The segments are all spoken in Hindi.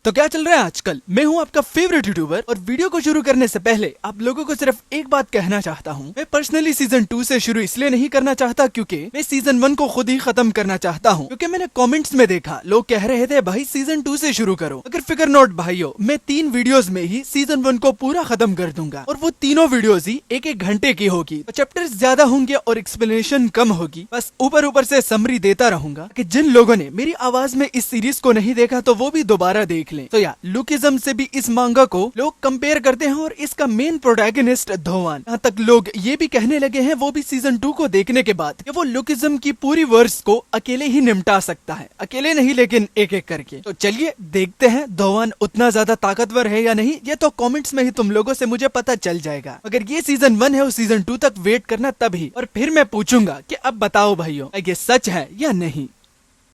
तो क्या चल रहा है आजकल। मैं हूँ आपका फेवरेट यूट्यूबर और वीडियो को शुरू करने से पहले आप लोगों को सिर्फ एक बात कहना चाहता हूँ। मैं पर्सनली सीजन 2 से शुरू इसलिए नहीं करना चाहता क्योंकि मैं सीजन 1 को खुद ही खत्म करना चाहता हूँ, क्योंकि मैंने कमेंट्स में देखा लोग कह रहे थे भाई सीजन 2 से शुरू करो। अगर फिकर नॉट भाइयों, मैं 3 वीडियोस में ही सीजन 1 को पूरा खत्म कर दूंगा और वो तीनों वीडियोस ही एक घंटे की होगी। तो चैप्टर्स ज्यादा होंगे और एक्सप्लेनेशन कम होगी। बस ऊपर से समरी देता रहूंगा कि जिन लोगों ने मेरी आवाज में इस सीरीज को नहीं देखा तो वो भी दोबारा देख लें। तो लुकिज्म से भी इस मांगा को लोग कंपेयर करते हैं और इसका मेन प्रोटैगनिस्ट धोवान। यहाँ तक लोग ये भी कहने लगे हैं वो भी सीजन 2 को देखने के बाद कि वो लुकिज्म की पूरी वर्स को अकेले ही निपटा सकता है। अकेले नहीं लेकिन एक एक करके। तो चलिए देखते हैं धोवान उतना ज्यादा ताकतवर है या नहीं। ये तो कमेंट्स में ही तुम लोगों से मुझे पता चल जाएगा। अगर ये सीजन 1 है और सीजन 2 तक वेट करना तभी, और फिर मैं पूछूंगा कि अब बताओ भाइयों ये सच है या नहीं।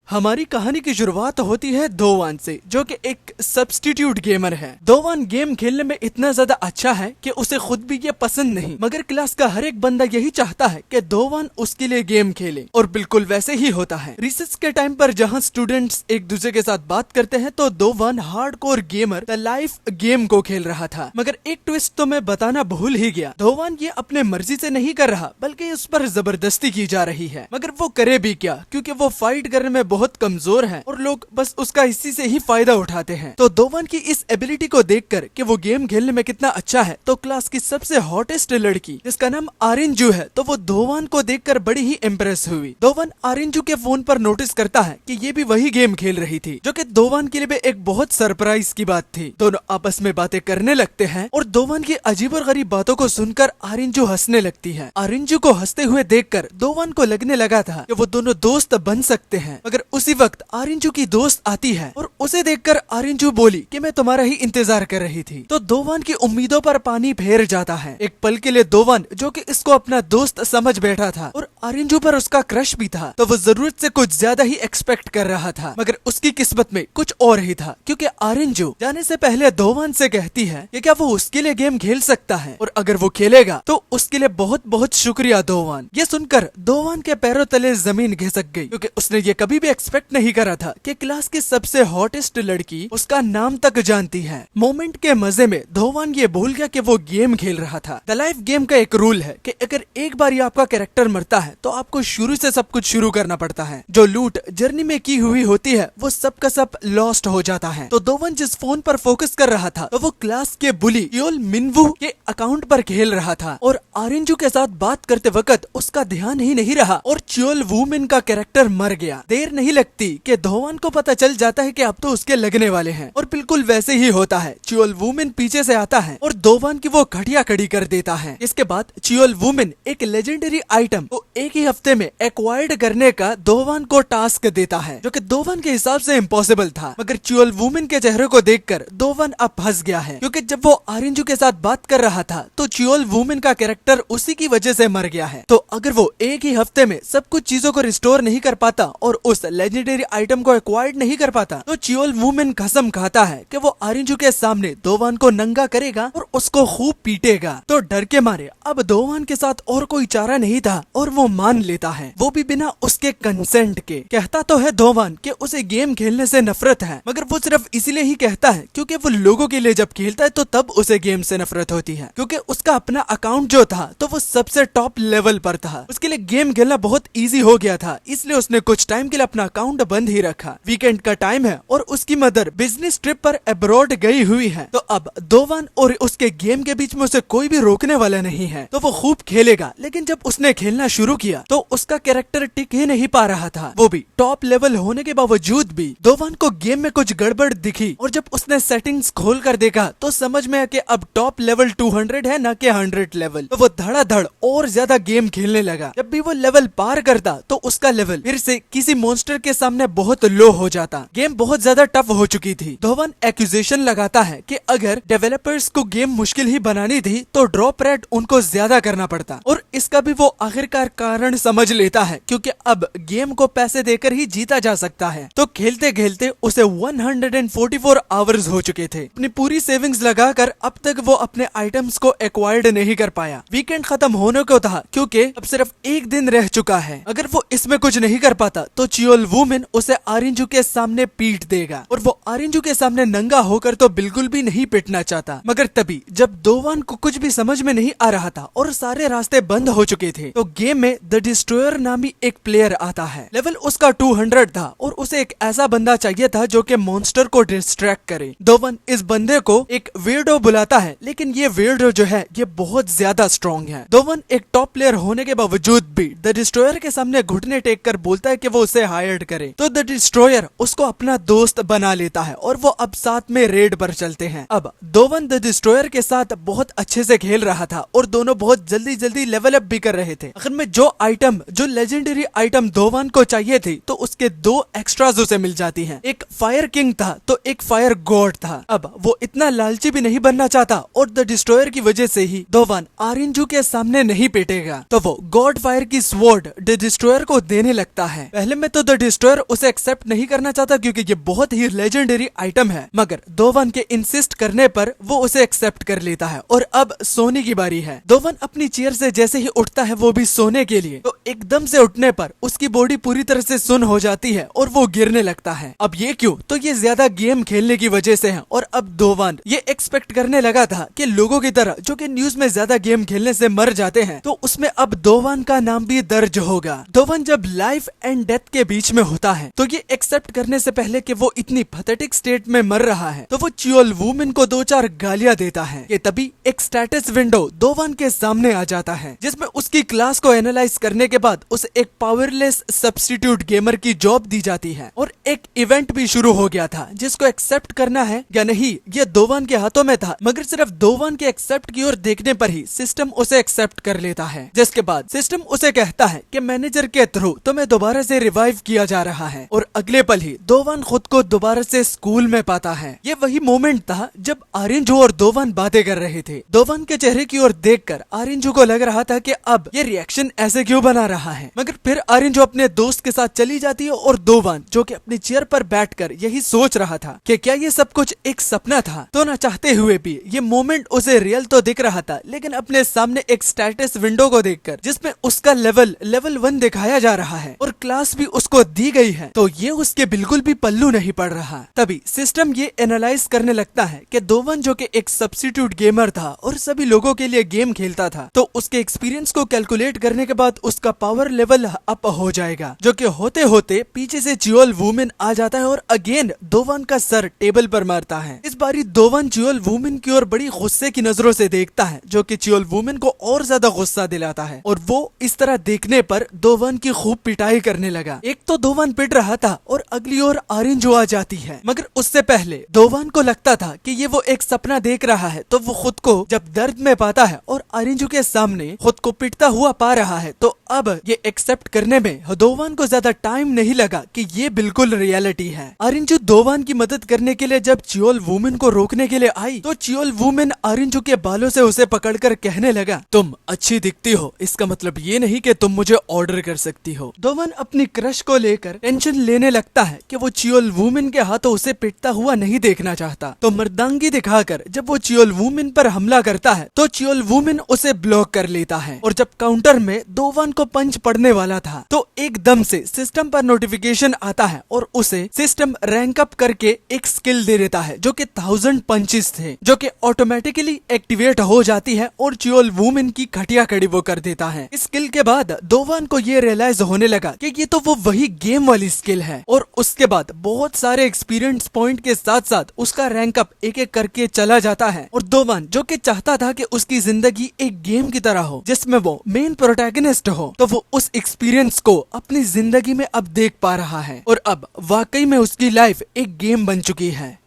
हमारी कहानी की शुरुआत होती है धोवान से, जो कि एक सब्स्टिट्यूट गेमर है। धोवान गेम खेलने में इतना ज्यादा अच्छा है कि उसे खुद भी ये पसंद नहीं, मगर क्लास का हर एक बंदा यही चाहता है कि धोवान उसके लिए गेम खेले, और बिल्कुल वैसे ही होता है। रिसर्च के टाइम पर जहाँ स्टूडेंट्स एक दूसरे के साथ बात करते हैं तो धोवान hardcore gamer the life game को खेल रहा था। मगर एक ट्विस्ट तो मैं बताना भूल ही गया। धोवान ये अपने मर्जी से नहीं कर रहा बल्कि उस पर जबरदस्ती की जा रही है। मगर वो करे भी क्या, क्योंकि वो फाइट करने में बहुत कमजोर है और लोग बस उसका इसी से ही फायदा उठाते हैं। तो धोवान की इस एबिलिटी को देखकर कि वो गेम खेलने में कितना अच्छा है, तो क्लास की सबसे हॉटेस्ट लड़की जिसका नाम आरिंजू है, तो वो धोवान को देखकर बड़ी ही इम्प्रेस हुई। धोवान आरिंजू के फोन पर नोटिस करता है कि ये भी वही गेम खेल रही थी, जो कि धोवान के लिए भी एक बहुत सरप्राइज की बात थी। दोनों आपस में बातें करने लगते हैं और धोवान की अजीब और गरीब बातों को सुनकर आरिंजू हंसने लगती है। आरिंजू को हंसते हुए देखकर धोवान को लगने लगा था कि वो दोनों दोस्त बन सकते हैं। मगर उसी वक्त आरिंजू की दोस्त आती है और उसे देखकर आरिंजू बोली कि मैं तुम्हारा ही इंतजार कर रही थी। तो धोवान की उम्मीदों पर पानी फेर जाता है। एक पल के लिए धोवान, जो कि इसको अपना दोस्त समझ बैठा था और आरिंजू पर उसका क्रश भी था, तो वो जरूरत से कुछ ज्यादा ही एक्सपेक्ट कर रहा था। मगर उसकी किस्मत में कुछ और ही था, क्योंकि आरिंजू जाने से पहले धोवान से कहती है कि क्या वो उसके लिए गेम खेल सकता है, और अगर वो खेलेगा तो उसके लिए बहुत बहुत शुक्रिया धोवान। ये सुनकर धोवान के पैरों तले जमीन घिसक गई, क्योंकि उसने ये कभी भी एक्सपेक्ट नहीं करा था कि क्लास की सबसे हॉटेस्ट लड़की उसका नाम तक जानती है। मोमेंट के मजे में धोवान ये भूल गया कि वो गेम खेल रहा था। द लाइफ गेम का एक रूल है कि अगर एक बार आपका कैरेक्टर मरता है तो आपको शुरू से सब कुछ शुरू करना पड़ता है। जो लूट जर्नी में की हुई होती है वो सब का सब लॉस्ट हो जाता है। तो धोवान जिस फोन पर फोकस कर रहा था तो वो क्लास के बुली योल मिनवू के अकाउंट पर खेल रहा था, और आरिंजू के साथ बात करते वक्त उसका ध्यान ही नहीं रहा और च्योल वूमेन का कैरेक्टर मर गया। देर नहीं लगती कि धोवान को पता चल जाता है कि अब तो उसके लगने वाले हैं, और बिल्कुल वैसे ही होता है। च्योल वूमेन पीछे से आता है और धोवान की वो खटिया खड़ी कर देता है। इसके बाद च्योल वूमेन एक लेजेंडरी आइटम को एक ही हफ्ते में एक्वायर्ड करने का धोवान को टास्क देता है, जो कि धोवान के हिसाब से इम्पॉसिबल था। मगर च्योल वूमेन के चेहरे को देखकर धोवान अब फंस गया है, क्योंकि जब वो आरिंजू के साथ बात कर रहा था तो च्योल वूमेन का कैरेक्टर उसी की वजह से मर गया है। तो अगर वो एक ही हफ्ते में सब कुछ चीजों को रिस्टोर नहीं कर पाता और उस लेजेंडरी आइटम को एक्वायर्ड नहीं कर पाता, तो च्योल वूमेन कसम खाता है कि वो आरिंजू के सामने धोवान को नंगा करेगा और उसको खूब पीटेगा। तो डर के मारे अब धोवान के साथ और कोई चारा नहीं था और वो मान लेता है, वो भी बिना उसके कंसेंट के। कहता तो है धोवान कि उसे गेम खेलने से नफरत है, मगर वो सिर्फ इसीलिए ही कहता है क्योंकि वो लोगों के लिए जब खेलता है तो तब उसे गेम से नफरत होती है, क्योंकि उसका अपना अकाउंट जो था तो वो सबसे टॉप लेवल पर था। उसके लिए गेम खेलना बहुत इजी हो गया था, इसलिए उसने कुछ टाइम के लिए अपना अकाउंट बंद ही रखा। वीकेंड का टाइम है और उसकी मदर बिजनेस ट्रिप पर अब्रॉड गई हुई है, तो अब धोवान और उसके गेम के बीच में उसे कोई भी रोकने वाला नहीं है। तो वो खूब खेलेगा, लेकिन जब उसने खेलना शुरू किया तो उसका कैरेक्टर टिक ही नहीं पा रहा था, वो भी टॉप लेवल होने के बावजूद भी। धोवान को गेम में कुछ गड़बड़ दिखी और जब उसने सेटिंग्स खोल कर देखा तो समझ में आया कि अब टॉप लेवल 200 है न कि 100 लेवल। तो वो धड़ाधड़ और ज्यादा गेम खेलने लगा। जब भी वो लेवल पार करता तो उसका लेवल फिर से किसी मॉन्स्टर के सामने बहुत लो हो जाता। गेम बहुत ज्यादा टफ हो चुकी थी। धोवान एक्यूजेशन लगाता है कि अगर डेवलपर्स को गेम मुश्किल ही बनानी थी तो ड्रॉप रेट उनको ज्यादा करना पड़ता, और इसका भी वो आखिरकार कारण समझ लेता है, क्योंकि अब गेम को पैसे देकर ही जीता जा सकता है। तो खेलते खेलते उसे 144 आवर्स हो चुके थे। अपनी पूरी सेविंग्स लगाकर अब तक वो अपने आइटम्स को एक्वायर्ड नहीं कर पाया। वीकेंड खत्म होने को था, क्योंकि अब सिर्फ एक दिन रह चुका है। अगर वो इसमें कुछ नहीं कर पाता तो चियोल चियोल वुमेन उसे आरिंजू के सामने पीट देगा और वो आरिंजू के सामने नंगा होकर तो बिल्कुल भी नहीं पिटना चाहता। मगर तभी जब दोवान को कुछ भी समझ में नहीं आ रहा था और सारे रास्ते बंद हो चुके थे तो गेम में द डिस्ट्रॉयर नामी एक प्लेयर आता है। लेवल उसका 200 था और उसे एक ऐसा बंदा चाहिए था जो कि मॉन्स्टर को डिस्ट्रैक्ट करे। दोवन इस बंदे को एक वीरडो बुलाता है, लेकिन ये वीरडो जो है ये बहुत ज्यादा स्ट्रॉन्ग है। दोवन एक टॉप प्लेयर होने के बावजूद भी द डिस्ट्रॉयर के सामने घुटने टेक कर बोलता है कि वो उसे हायर्ड करे, तो द डिस्ट्रॉयर उसको अपना दोस्त बना लेता है और वो अब साथ में रेड पर चलते हैं। अब दोवन द डिस्ट्रॉयर के साथ बहुत अच्छे से खेल रहा था और दोनों बहुत जल्दी जल्दी लेवल अप भी कर रहे थे। आखिर में जो लेजेंडरी आइटम दोवन को चाहिए थी तो उसके 2 एक्स्ट्राज उसे मिल जाती हैं। एक फायर किंग था तो एक फायर गॉड था। अब वो इतना लालची भी नहीं बनना चाहता और द डिस्ट्रॉयर की वजह से ही दोवन आरिंजू के सामने नहीं पिटेगा, तो वो गॉड फायर की स्वॉर्ड द डिस्ट्रॉयर को देने लगता है। पहले में तो द डिस्ट्रॉयर उसे एक्सेप्ट नहीं करना चाहता क्योंकि ये बहुत ही लेजेंडरी आइटम है, मगर दोवन के इंसिस्ट करने पर वो उसे एक्सेप्ट कर लेता है। और अब सोने की बारी है। दोवन अपनी चेयर से जैसे ही उठता है वो भी सोने के लिए, तो एकदम से उठने पर उसकी बॉडी पूरी तरह से सुन्न हो जाती है और वो गिरने लगता है। अब ये क्यों? तो ये ज्यादा गेम खेलने की वजह से है। और अब दोवन ये एक्सपेक्ट करने लगा था कि लोगों की तरह जो कि न्यूज में ज्यादा गेम खेलने से मर जाते हैं तो उसमें अब दोवन का नाम भी दर्ज होगा। दोवन जब लाइफ एंड डेथ के बीच में होता है तो ये एक्सेप्ट करने से पहले कि वो इतनी पैथेटिक स्टेट में मर रहा है तो वो चियोल वुमेन को 2-4 गालियां देता है। ये तभी एक स्टेटस विंडो दोवन के सामने आ जाता है जिसमें उसकी क्लास को एनालाइज करने के बाद उसे एक पावरलेस सब्स्टिट्यूट गेमर की जॉब दी जाती है और एक इवेंट भी शुरू हो गया था जिसको एक्सेप्ट करना है या नहीं ये दोवन के हाथों में था, मगर सिर्फ दोवन के एक्सेप्ट की ओर देखने पर ही सिस्टम उसे एक्सेप्ट कर लेता है। जिसके बाद सिस्टम उसे कहता है कि मैनेजर के थ्रू तुम्हें दोबारा से रिवाइव किया जा रहा है और अगले पल ही दोवन खुद को दोबारा से स्कूल में पाता है। ये वही मोमेंट था जब आरिंजू और दोवन बातें कर रहे थे। दोवन के चेहरे की ओर देखकर आरिंजू को लग रहा था कि अब ये रिएक्शन ऐसे क्यों बना रहा है, मगर फिर आरिंजू अपने दोस्त के साथ चली जाती है और दोवन जो कि अपनी चेयर पर बैठकर यही सोच रहा था कि क्या ये सब कुछ एक सपना था, तो ना चाहते हुए भी ये मोमेंट उसे रियल तो दिख रहा था, लेकिन अपने सामने एक स्टेटस विंडो को देखकर जिसमें उसका लेवल 1 दिखाया जा रहा है और क्लास भी उसको दी गई है, तो ये उसके बिल्कुल भी पल्लू नहीं पड़ रहा। तभी सिस्टम ये एनालाइज करने लगता है कि दोवन जो कि एक सब्स्टिट्यूट गेमर था और सभी लोगों के लिए गेम खेलता था, तो उसके एक्सपीरियंस को कैलकुलेट करने के बाद उसका पावर लेवल अप हो जाएगा, जो कि होते होते पीछे से चियोल वुमेन आ जाता है और अगेन दोवन का सर टेबल पर मारता है। इस बारी दोवन चियोल वुमेन की ओर बड़ी गुस्से की नजरों से देखता है, जो कि चियोल वुमेन को और ज्यादा गुस्सा दिलाता है और वो इस तरह देखने पर दोवन की खूब पिटाई करने लगा। एक तो दोवन पिट रहा था और अगली ओर आरिंजू आ जाती है, मगर उससे पहले दोवन को लगता था कि ये वो एक सपना देख रहा है, तो वो खुद को जब दर्द में पाता है और आरिंजू के सामने खुद को पिटता हुआ पा रहा है, तो अब ये एक्सेप्ट करने में दोवन को ज्यादा टाइम नहीं लगा कि ये बिल्कुल रियलिटी है। आरिंजू दोवन की मदद करने के लिए जब चियोल वुमेन को रोकने के लिए आई तो चियोल वुमेन आरिंजू के बालों से उसे पकड़कर कहने लगा, तुम अच्छी दिखती हो, इसका मतलब ये नहीं कि तुम मुझे ऑर्डर कर सकती हो। दोवन अपनी क्रश को लेकर टेंशन लेने लगता है कि वो चियोल वुमेन के हाथों उसे पिटता हुआ नहीं देखना चाहता, तो मर्दांगी दिखाकर जब वो चियोल वुमेन पर हमला करता है तो चियोल वुमेन उसे ब्लॉक कर लेता है और जब काउंटर में दोवन को पंच पड़ने वाला था तो एकदम से सिस्टम पर नोटिफिकेशन आता है और उसे सिस्टम रैंक अप करके एक स्किल दे देता है जो कि 1000 पंचेस थे, जो कि ऑटोमेटिकली एक्टिवेट हो जाती है और चियोल वुमेन की खटिया खड़ी वो कर देता है। इस स्किल के बाद दोवन को ये रियलाइज होने लगा कि ये तो वो वही गेम वाली स्किल है और उसके बाद बहुत सारे एक्सपीरियंस पॉइंट के साथ साथ उसका रैंक अप एक एक करके चला जाता है और दोवन जो कि चाहता था कि उसकी जिंदगी एक गेम की तरह हो जिसमें वो मेन प्रोटैगनिस्ट हो, तो वो उस एक्सपीरियंस को अपनी जिंदगी में अब देख पा रहा है और अब वाकई में उसकी लाइफ एक गेम बन चुकी है।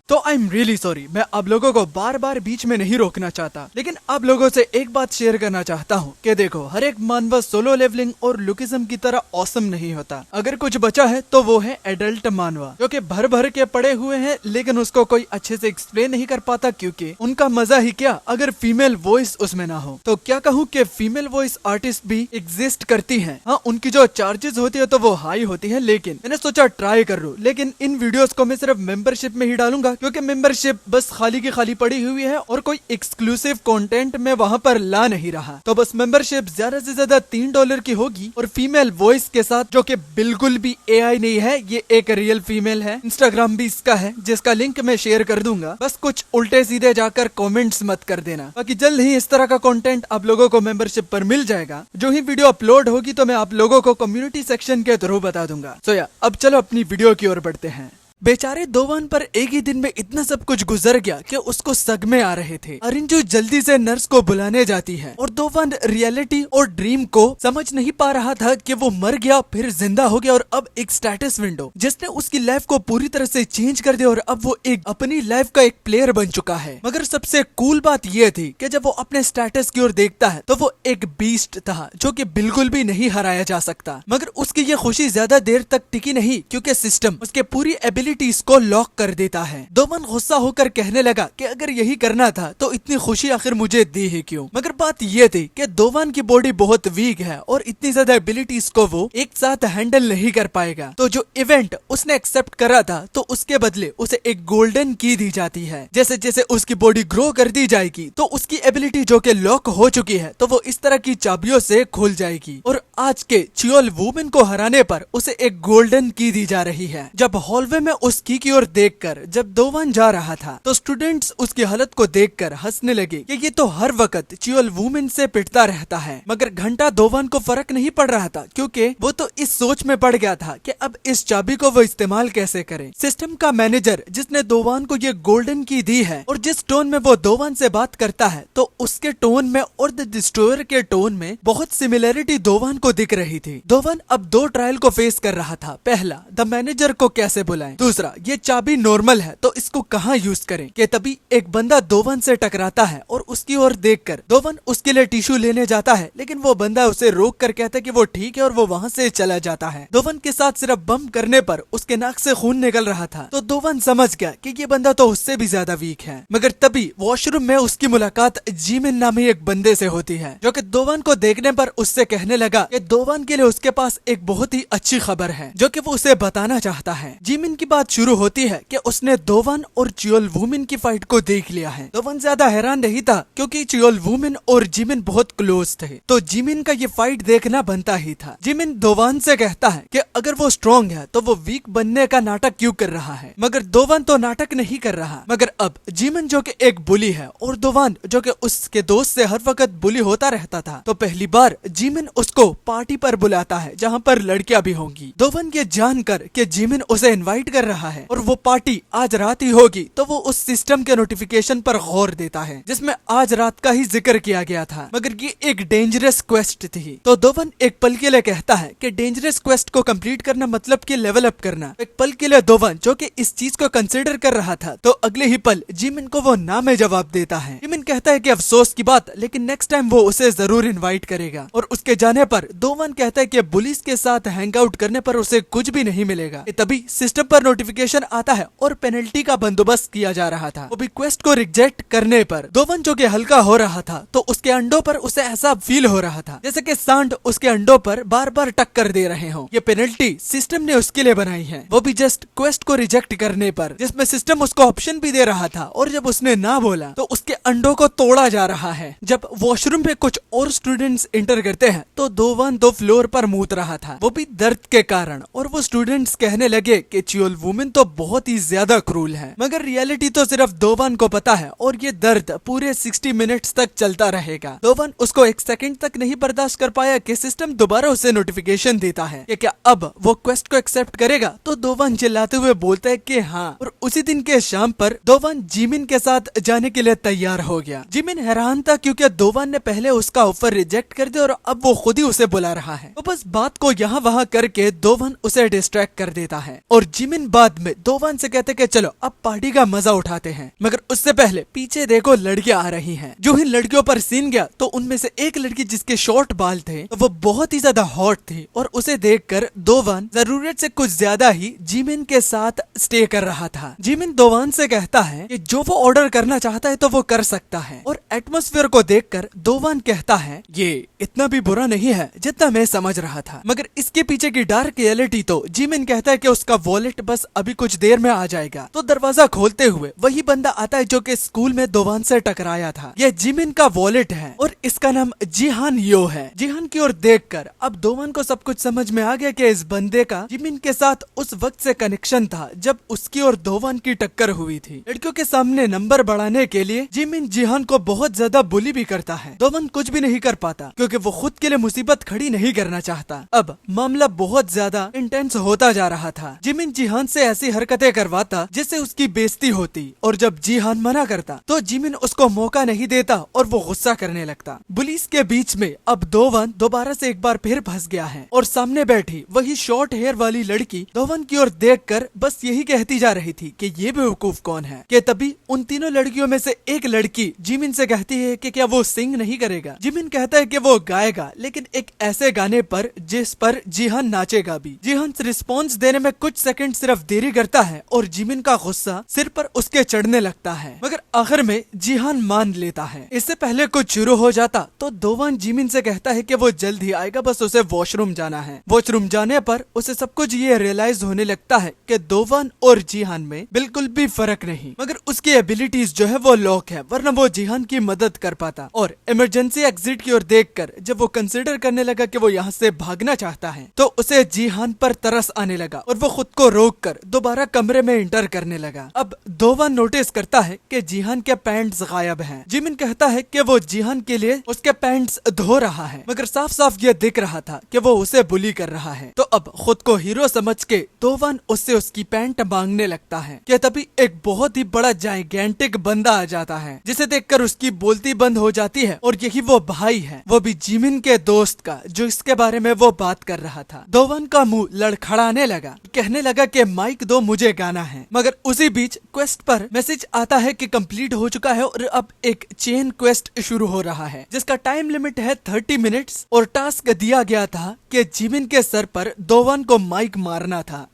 तो आई एम रियली सॉरी, मैं आप लोगों को बार बार बीच में नहीं रोकना चाहता, लेकिन आप लोगों से एक बात शेयर करना चाहता हूँ कि देखो, हर एक मानवा सोलो लेवलिंग और लुकिज्म की तरह ऑसम नहीं होता। अगर कुछ बचा है तो वो है एडल्ट मानवा, जो कि भर भर के पड़े हुए हैं लेकिन उसको कोई अच्छे से एक्सप्लेन नहीं कर पाता क्योंकि उनका मजा ही क्या अगर फीमेल वॉइस उसमें ना हो। तो क्या कहूँ कि फीमेल वॉइस आर्टिस्ट भी एग्जिस्ट करती है। हाँ, उनकी जो चार्जेस होती है तो वो हाई होती है, लेकिन मैंने सोचा ट्राई कर लूं, लेकिन इन वीडियोस को मैं सिर्फ मेंबरशिप में ही डालूंगा क्योंकि मेंबरशिप बस खाली की खाली पड़ी हुई है और कोई एक्सक्लूसिव कंटेंट में वहाँ पर ला नहीं रहा। तो बस मेंबरशिप ज्यादा से ज्यादा $3 की होगी और फीमेल वॉइस के साथ, जो कि बिल्कुल भी AI नहीं है, ये एक रियल फीमेल है। इंस्टाग्राम भी इसका है जिसका लिंक मैं शेयर कर दूंगा। बस कुछ उल्टे सीधे जाकर कमेंट्स मत कर देना। बाकी जल्द ही इस तरह का कंटेंट आप लोगों को मेंबरशिप पर मिल जाएगा। जो ही वीडियो अपलोड होगी तो मैं आप लोगों को कम्युनिटी सेक्शन के थ्रू बता दूंगा। तो अब चलो अपनी वीडियो की ओर बढ़ते हैं। बेचारे दोवान पर एक ही दिन में इतना सब कुछ गुजर गया कि उसको सदमे आ रहे थे। अरिंजू जल्दी से नर्स को बुलाने जाती है और दोवान रियलिटी और ड्रीम को समझ नहीं पा रहा था कि वो मर गया फिर जिंदा हो गया और अब एक स्टेटस विंडो जिसने उसकी लाइफ को पूरी तरह से चेंज कर दिया और अब वो एक अपनी लाइफ का एक प्लेयर बन चुका है। मगर सबसे कूल बात ये थी कि जब वो अपने स्टेटस की ओर देखता है तो वो एक बीस्ट था जो कि बिल्कुल भी नहीं हराया जा सकता। मगर उसकी ये खुशी ज्यादा देर तक टिकी नहीं क्योंकि सिस्टम उसके पूरी एबिलिटीज को लॉक कर देता है। दोवन गुस्सा होकर कहने लगा कि अगर यही करना था तो इतनी खुशी आखिर मुझे दी ही क्यों। मगर बात ये थी कि दोवन की बॉडी बहुत वीक है और इतनी ज्यादा एबिलिटीज को वो एक साथ हैंडल नहीं कर पाएगा। तो जो इवेंट उसने एक्सेप्ट करा था तो उसके बदले उसे एक गोल्डन की दी जाती है। जैसे जैसे उसकी बॉडी ग्रो कर दी जाएगी तो उसकी एबिलिटी जो कि लॉक हो चुकी है तो वो इस तरह की चाबियों से खुल जाएगी। और आज के चियोल वुमेन को हराने पर उसे एक गोल्डन की दी जा रही है। जब हॉलवे में उस की ओर देखकर जब दोवान जा रहा था तो स्टूडेंट्स उसकी हालत को देखकर हंसने लगे कि ये तो हर वक्त चियोल वुमेन से पिटता रहता है। मगर घंटा दोवान को फर्क नहीं पड़ रहा था क्योंकि वो तो इस सोच में पड़ गया था कि अब इस चाबी को वो इस्तेमाल कैसे करे। सिस्टम का मैनेजर जिसने दोवान को ये गोल्डन की दी है और जिस टोन में वो दोवान से बात करता है तो उसके टोन में और द डिस्ट्रॉयर के टोन में बहुत सिमिलरिटी दोवान को दिख रही थी। दोवान अब दो ट्रायल को फेस कर रहा था। पहला, द मैनेजर को कैसे बुलाएं। दूसरा, ये चाबी नॉर्मल है तो इसको कहाँ यूज करें। कि तभी एक बंदा दोवन से टकराता है और उसकी ओर देखकर दोवन उसके लिए टिश्यू लेने जाता है, लेकिन वो बंदा उसे रोक कर कहता है कि वो ठीक है और वो वहाँ से चला जाता है। दोवन के साथ सिर्फ बम करने पर उसके नाक से खून निकल रहा था तो दोवन समझ गया कि ये बंदा तो उससे भी ज्यादा वीक है। मगर तभी वॉशरूम में उसकी मुलाकात जीमिन नामी एक बंदे से होती है जो कि दोवन को देखने पर उससे कहने लगा कि दोवन के लिए उसके पास एक बहुत ही अच्छी खबर है जो कि वो उसे बताना चाहता है। जीमिन की बात शुरू होती है कि उसने दोवन और चियोल वुमेन की फाइट को देख लिया है। दोवन ज्यादा हैरान नहीं था क्योंकि चियोल वुमेन और जिमिन बहुत क्लोज थे तो जिमिन का ये फाइट देखना बनता ही था। जिमिन दोवन से कहता है कि अगर वो स्ट्रॉन्ग है तो वो वीक बनने का नाटक क्यों कर रहा है। मगर दोवन तो नाटक नहीं कर रहा। मगर अब जिमिन जो कि एक बुली है और दोवन जो कि उसके दोस्त से हर वक्त बुली होता रहता था तो पहली बार जिमिन उसको पार्टी पर बुलाता है जहाँ पर लड़कियां भी होंगी। दोवन ये जानकर कि जिमिन उसे इनवाइट कर रहा है और वो पार्टी आज रात ही होगी तो वो उस सिस्टम के नोटिफिकेशन पर गौर देता है जिसमें आज रात का ही जिक्र किया गया था। मगर ये एक डेंजरस क्वेस्ट थी तो दोवन एक पल के लिए कहता है कि डेंजरस क्वेस्ट को कंप्लीट करना मतलब कि लेवल अप करना। एक पल के लिए दोवन जो कि इस चीज को कंसिडर कर रहा था तो अगले ही पल जिमिन को वो ना में जवाब देता है। जिमिन कहता है कि अफसोस की बात, लेकिन नेक्स्ट टाइम वो उसे जरूर इनवाइट करेगा। और उसके जाने पर दोवन कहता है कि पुलिस के साथ हैंग आउट करने पर उसे कुछ भी नहीं मिलेगा। तभी सिस्टम पर नोटिफिकेशन आता है और पेनल्टी का बंदोबस्त किया जा रहा था। वो भी क्वेस्ट को रिजेक्ट करने पर दोवन जो कि हल्का हो रहा था तो उसके अंडों पर उसे ऐसा फील हो रहा था जैसे कि सांड उसके अंडों पर बार बार टक्कर दे रहे हो। ये पेनल्टी सिस्टम ने उसके लिए बनाई है, वो भी जस्ट क्वेस्ट को रिजेक्ट करने पर, जिसमें सिस्टम उसको ऑप्शन भी दे रहा था और जब उसने ना बोला तो उसके अंडों को तोड़ा जा रहा है। जब वॉशरूम पे कुछ और स्टूडेंट्स इंटर करते हैं तो दोवन दो फ्लोर पर मूत रहा था, वो भी दर्द के कारण। और वो स्टूडेंट्स कहने लगे कि चियोल वुमेन तो बहुत ही ज्यादा क्रूल है। मगर रियलिटी तो सिर्फ दोवन को पता है और ये दर्द पूरे 60 मिनट्स तक चलता रहेगा। दोवन उसको एक सेकंड तक नहीं बर्दाश्त कर पाया कि सिस्टम दोबारा उसे नोटिफिकेशन देता है कि क्या अब वो क्वेस्ट को एक्सेप्ट करेगा। तो दोवन चिल्लाते हुए बोलता है कि हाँ। और उसी दिन के शाम पर दोवन जिमिन के साथ जाने के लिए तैयार हो गया। जिमिन हैरान था क्योंकि दोवन ने पहले उसका ऑफर रिजेक्ट कर दिया और अब वो खुद ही उसे बुला रहा है। तो बस बात को यहाँ वहाँ करके दोवन उसे डिस्ट्रैक्ट कर देता है और जिमिन बाद में दोवन से कहते कि चलो अब पार्टी का मजा उठाते हैं। मगर उससे पहले पीछे देखो लड़कियां आ रही हैं। जो ही लड़कियों पर सीन गया तो उनमें से एक लड़की जिसके शॉर्ट बाल थे तो वो बहुत ही ज्यादा हॉट थी और उसे देखकर दोवन जरूरत से कुछ ज्यादा ही जिमिन के साथ स्टे कर रहा था। जिमिन दोवन से कहता है कि जो वो ऑर्डर करना चाहता है तो वो कर सकता है और एटमॉस्फेयर को देखकर दोवन कहता है ये इतना भी बुरा नहीं है जितना मैं समझ रहा था। मगर इसके पीछे की डार्क रियलिटी तो जिमिन कहता है कि उसका वॉलेट बस बस अभी कुछ देर में आ जाएगा। तो दरवाजा खोलते हुए वही बंदा आता है जो कि स्कूल में दोवान से टकराया था। यह जिमिन का वॉलेट है और इसका नाम जिहान यो है। जिहान की ओर देखकर अब दोवान को सब कुछ समझ में आ गया कि इस बंदे का जिमिन के साथ उस वक्त से कनेक्शन था जब उसकी और दोवान की टक्कर हुई थी। लड़कियों के सामने नंबर बढ़ाने के लिए जिमिन जिहान को बहुत ज्यादा बुली भी करता है। दोवान कुछ भी नहीं कर पाता क्योंकि वो खुद के लिए मुसीबत खड़ी नहीं करना चाहता। अब मामला बहुत ज्यादा इंटेंस होता जा रहा था। जिमिन जिहान से ऐसी हरकतें करवाता जिससे उसकी बेइज्जती होती और जब जिहान मना करता तो जिमिन उसको मौका नहीं देता और वो गुस्सा करने लगता। पुलिस के बीच में अब दोवान दोबारा से एक बार फिर फंस गया है और सामने बैठी वही शॉर्ट हेयर वाली लड़की दोवान की ओर देखकर बस यही कहती जा रही थी कि ये बेवकूफ कौन है। कि तभी उन तीनों लड़कियों में से एक लड़की जिमिन से कहती है कि क्या वो सिंग नहीं करेगा। जिमिन कहता है कि वो गाएगा लेकिन एक ऐसे गाने पर जिस पर जिहान नाचेगा भी। जिहान रिस्पॉन्स देने में कुछ सेकंड सिर्फ देरी करता है और जिमिन का गुस्सा सिर पर उसके चढ़ने लगता है, मगर आखिर में जिहान मान लेता है। इससे पहले कुछ शुरू हो जाता तो दोवान जिमिन से कहता है कि वो जल्द ही आएगा, बस उसे वॉशरूम जाना है। वॉशरूम जाने पर उसे सब कुछ ये रियलाइज होने लगता है कि दोवान और जिहान में बिल्कुल भी फर्क नहीं, मगर उसकी एबिलिटीज जो है वो लॉक है, वरना वो जिहान की मदद कर पाता। और इमरजेंसी एग्जिट की ओर देखकर जब वो कंसिडर करने लगा कि वो यहाँ से भागना चाहता है तो उसे जिहान पर तरस आने लगा और वो खुद को रोक कर दोबारा कमरे में इंटर करने लगा। अब दोवान नोटिस करता है कि जिहान के पैंट्स गायब हैं। जिमिन कहता है कि वो जिहान के लिए उसके पैंट्स धो रहा है, मगर साफ साफ ये दिख रहा था कि वो उसे बुली कर रहा है। तो अब खुद को हीरो समझ के दोवान उससे उसकी पैंट मांगने लगता है कि तभी एक बहुत ही बड़ा जाइगेंटिक बंदा आ जाता है जिसे देखकर उसकी बोलती बंद हो जाती है और यही वो भाई है, वो भी जिमिन के दोस्त का जो इसके बारे में वो बात कर रहा था। दोवान का मुंह लड़खड़ाने लगा, कहने लगा कि माइक दो, मुझे गाना है। मगर उसी बीच क्वेस्ट पर मैसेज आता है कि कंप्लीट हो चुका है और अब एक चेन क्वेस्ट शुरू हो रहा है जिसका टाइम लिमिट है 30 मिनट्स और टास्क दिया गया था कि जिमिन के सर पर दोवान को माइक मारना था,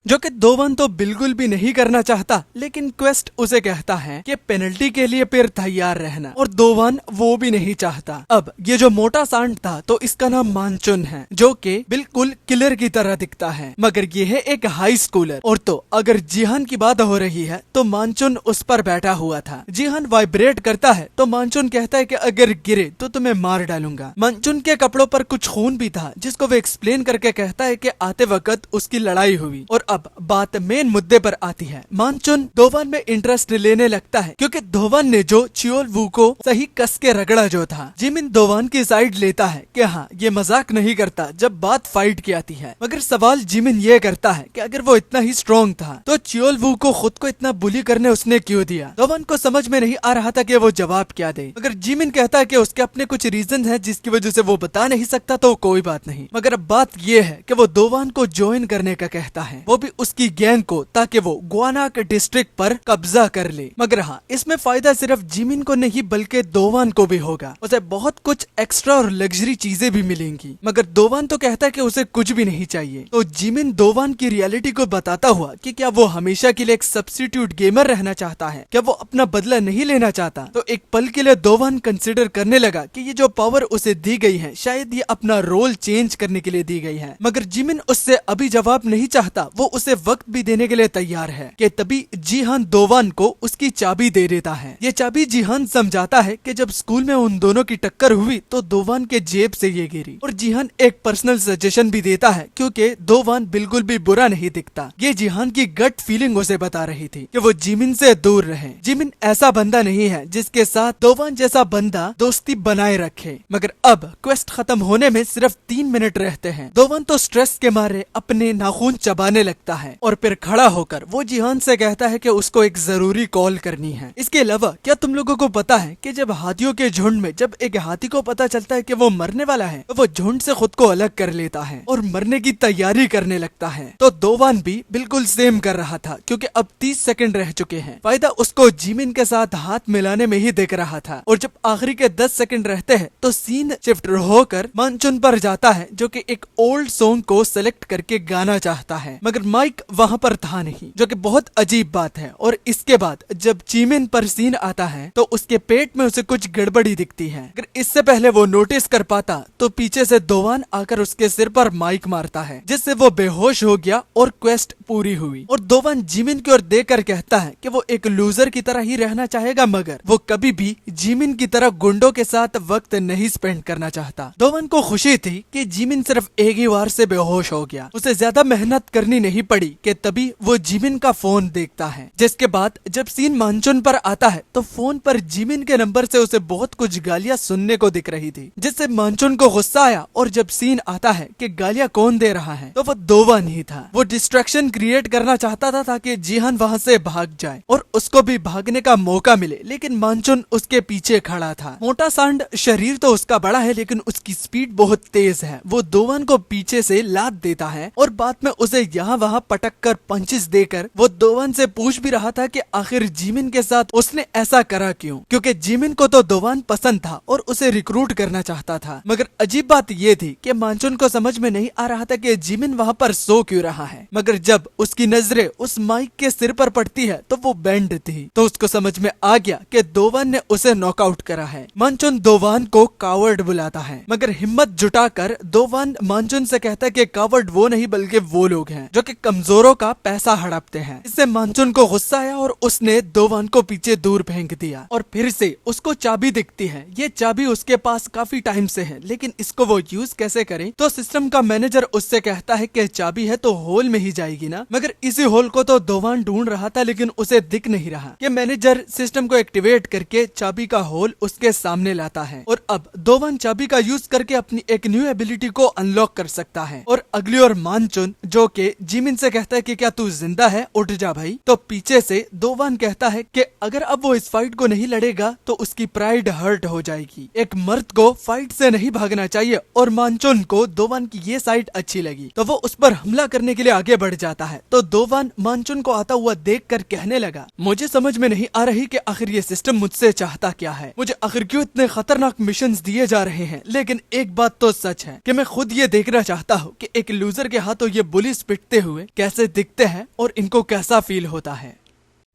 जो कि दोवान तो बिल्कुल भी नहीं करना चाहता। लेकिन क्वेस्ट उसे कहता है कि पेनल्टी के लिए फिर तैयार रहना, और दोवान वो भी नहीं चाहता। अब ये जो मोटा सांड था तो इसका नाम मानचुन है जो कि बिल्कुल किलर की तरह दिखता है, मगर ये है एक हाई स्कूलर। और तो अगर जिहान की बात हो रही है तो मानचुन उस पर बैठा हुआ था। जिहान वाइब्रेट करता है तो मानचुन कहता है कि अगर गिरे तो तुम्हें मार डालूंगा। मानचुन के कपड़ों पर कुछ खून भी था जिसको वो एक्सप्लेन करके कहता है कि आते वक्त उसकी लड़ाई हुई। और अब बात मेन मुद्दे पर आती है। मानचुन दोवान में इंटरेस्ट लेने लगता है क्योंकि दोवान ने जो चियोल वू को सही कस के रगड़ा जो था। जिमिन दोवान की साइड लेता है कि हाँ ये मजाक नहीं करता जब बात फाइट की आती है, मगर सवाल जिमिन ये करता है कि अगर वो इतना ही स्ट्रॉन्ग था तो चियोल वू को खुद को इतना बुली करने उसने क्यों दिया। दोवान को समझ में नहीं आ रहा था कि वो जवाब क्या दे, मगर जिमिन कहता है कि उसके अपने कुछ रीजन है जिसकी वजह से वो बता नहीं सकता, तो कोई बात नहीं। मगर अब बात ये है कि वो दोवान को ज्वाइन करने का कहता है, वो भी उसकी गैंग को, ताकि वो गुआनाक डिस्ट्रिक्ट पर कब्जा कर ले। मगर हाँ, इसमें फायदा सिर्फ जिमिन को नहीं बल्कि दोवान को भी होगा। उसे बहुत कुछ एक्स्ट्रा और लग्जरी चीजें भी मिलेंगी, मगर दोवान तो कहता है कि उसे कुछ भी नहीं चाहिए। तो जिमिन दोवान की रियलिटी को बताता हुआ कि क्या वो हमेशा के लिए एक सब्स्टिट्यूट गेमर रहना चाहता है, क्या वो अपना बदला नहीं लेना चाहता। तो एक पल के लिए दोवान कंसिडर करने लगा कि ये जो पावर उसे दी गई है शायद ये अपना रोल चेंज करने के लिए दी गई है। मगर जिमिन उससे अभी जवाब नहीं चाहता, वो उसे वक्त भी देने के लिए तैयार है। कि तभी जिहान दोवान को उसकी चाबी दे देता है। ये चाबी जिहान समझाता है कि जब स्कूल में उन दोनों की टक्कर हुई तो दोवान के जेब से ये गिरी। और जिहान एक पर्सनल सजेशन भी देता है क्योंकि दोवान बिल्कुल भी बुरा नहीं दिखता। ये जिहान की गट फीलिंग उसे बता रही थी कि वो जिमिन से दूर रहे। जिमिन ऐसा बंदा नहीं है जिसके साथ दोवान जैसा बंदा दोस्ती बनाए रखे। मगर अब क्वेस्ट खत्म होने में सिर्फ 3 मिनट रहते हैं। दोवान तो स्ट्रेस के मारे अपने नाखून चबाने लगता है और फिर खड़ा होकर वो जिहान से कहता है कि उसको एक जरूरी कॉल करनी है। इसके अलावा क्या तुम लोगों को पता है कि जब हाथियों के झुंड में जब एक हाथी को पता चलता है कि वो मरने वाला है तो वो झुंड से खुद को अलग कर लेता है और मरने की तैयारी करने लगता है। तो दोवान भी बिल्कुल सेम कर रहा था क्योंकि अब 30 सेकंड रह चुके हैं। फायदा उसको जिमिन के साथ हाथ मिलाने में ही दिख रहा था। और जब आखिरी के 10 सेकंड रहते हैं तो सीन शिफ्ट होकर मानचुन पर जाता है जो कि एक ओल्ड सॉन्ग को सेलेक्ट करके गाना चाहता है। मगर माइक वहाँ पर था नहीं, जो कि बहुत अजीब बात है। और इसके बाद जब जिमिन पर सीन आता है तो उसके पेट में उसे कुछ गड़बड़ी दिखती है। अगर इससे पहले वो नोटिस कर पाता तो पीछे से दोवान आकर उसके सिर पर माइक मारता है, जिससे वो बेहोश हो गया और क्वेस्ट पूरी हुई। और दोवान जिमिन की ओर देखकर कहता है कि वो एक लूजर की तरह ही रहना चाहेगा, मगर वो कभी भी जिमिन की तरह गुंडों के साथ वक्त नहीं स्पेंड करना चाहता। दोवान को खुशी थी कि जिमिन सिर्फ एक ही बार से बेहोश हो गया, उसे ज्यादा मेहनत करनी नहीं पड़ी कि तभी वो जिमिन का फोन देखता है। जिसके बाद जब सीन मानचुन पर आता है तो फोन पर जिमिन के नंबर से उसे बहुत कुछ गालियां सुनने को दिख रही थी, जिससे मानचुन को गुस्सा आया। और जब सीन आता है कि गालियां कौन दे रहा है तो वो दोवान ही था। वो डिस्ट्रैक्शन क्रिएट करना चाहता था ताकि जिहान वहाँ से भाग जाए और उसको भी भागने का मौका मिले, लेकिन मानचुन उसके पीछे खड़ा था। मोटा सांड शरीर तो उसका बड़ा है लेकिन उसकी स्पीड बहुत तेज है। वो दोवान को पीछे से लात देता है और बाद में उसे यहाँ वहाँ पटक कर पंचेस देकर वो दोवान से पूछ भी रहा था कि आखिर जिमिन के साथ उसने ऐसा करा क्यों, क्योंकि जिमिन को तो दोवान पसंद था और उसे रिक्रूट करना चाहता था। मगर अजीब बात ये थी कि मानचुन को समझ में नहीं आ रहा था कि जिमिन वहाँ पर सो क्यों रहा है। मगर जब उसकी नजरें उस माइक के सिर पर पड़ती है तो वो बैंड थी, तो उसको समझ में आ गया कि दोवान ने उसे नॉकआउट करा है। मानचुन दोवान को कावर्ड बुलाता है, मगर हिम्मत जुटाकर दोवान मानचुन से कहता है कि कावर्ड वो नहीं बल्कि वो लोग हैं जो कि कमजोरों का पैसा हड़पते हैं। इससे मानचुन को गुस्सा आया और उसने दोवान को पीछे दूर फेंक दिया। और फिर से उसको चाबी दिखती है। ये चाबी उसके पास काफी टाइम से है, लेकिन इसको वो यूज कैसे करे। तो सिस्टम का मैनेजर उससे कहता है कि चाबी है तो होल में ही जाएगी ना। मगर इसी होल को तो दोवान ढूंढ रहा था लेकिन उसे दिख नहीं रहा। कि मैनेजर सिस्टम को एक्टिवेट करके चाबी का होल उसके सामने लाता है और अब दोवान चाबी का यूज करके अपनी एक न्यू एबिलिटी को अनलॉक कर सकता है। और अगली ओर मानचुन जो कि जिमिन से कहता है कि क्या तू जिंदा है, उठ जा भाई। तो पीछे से दोवान कहता है कि अगर अब वो इस फाइट को नहीं लड़ेगा तो उसकी प्राइड हर्ट हो जाएगी। एक मर्द को फाइट से नहीं भागना चाहिए। और मानचुन को दोवान की ये साइड अच्छी लगी तो वो उस पर हमला करने के लिए आगे बढ़ जाता है। तो दोवान मानचुन को आता हुआ देखकर कहने लगा, मुझे समझ में नहीं आ रही कि आखिर ये सिस्टम मुझसे चाहता क्या है, मुझे आखिर क्यों इतने खतरनाक मिशंस दिए जा रहे हैं। लेकिन एक बात तो सच है कि मैं खुद ये देखना चाहता हूँ कि एक लूजर के हाथों ये बुलिस पिटते हुए कैसे दिखते हैं और इनको कैसा फील होता है।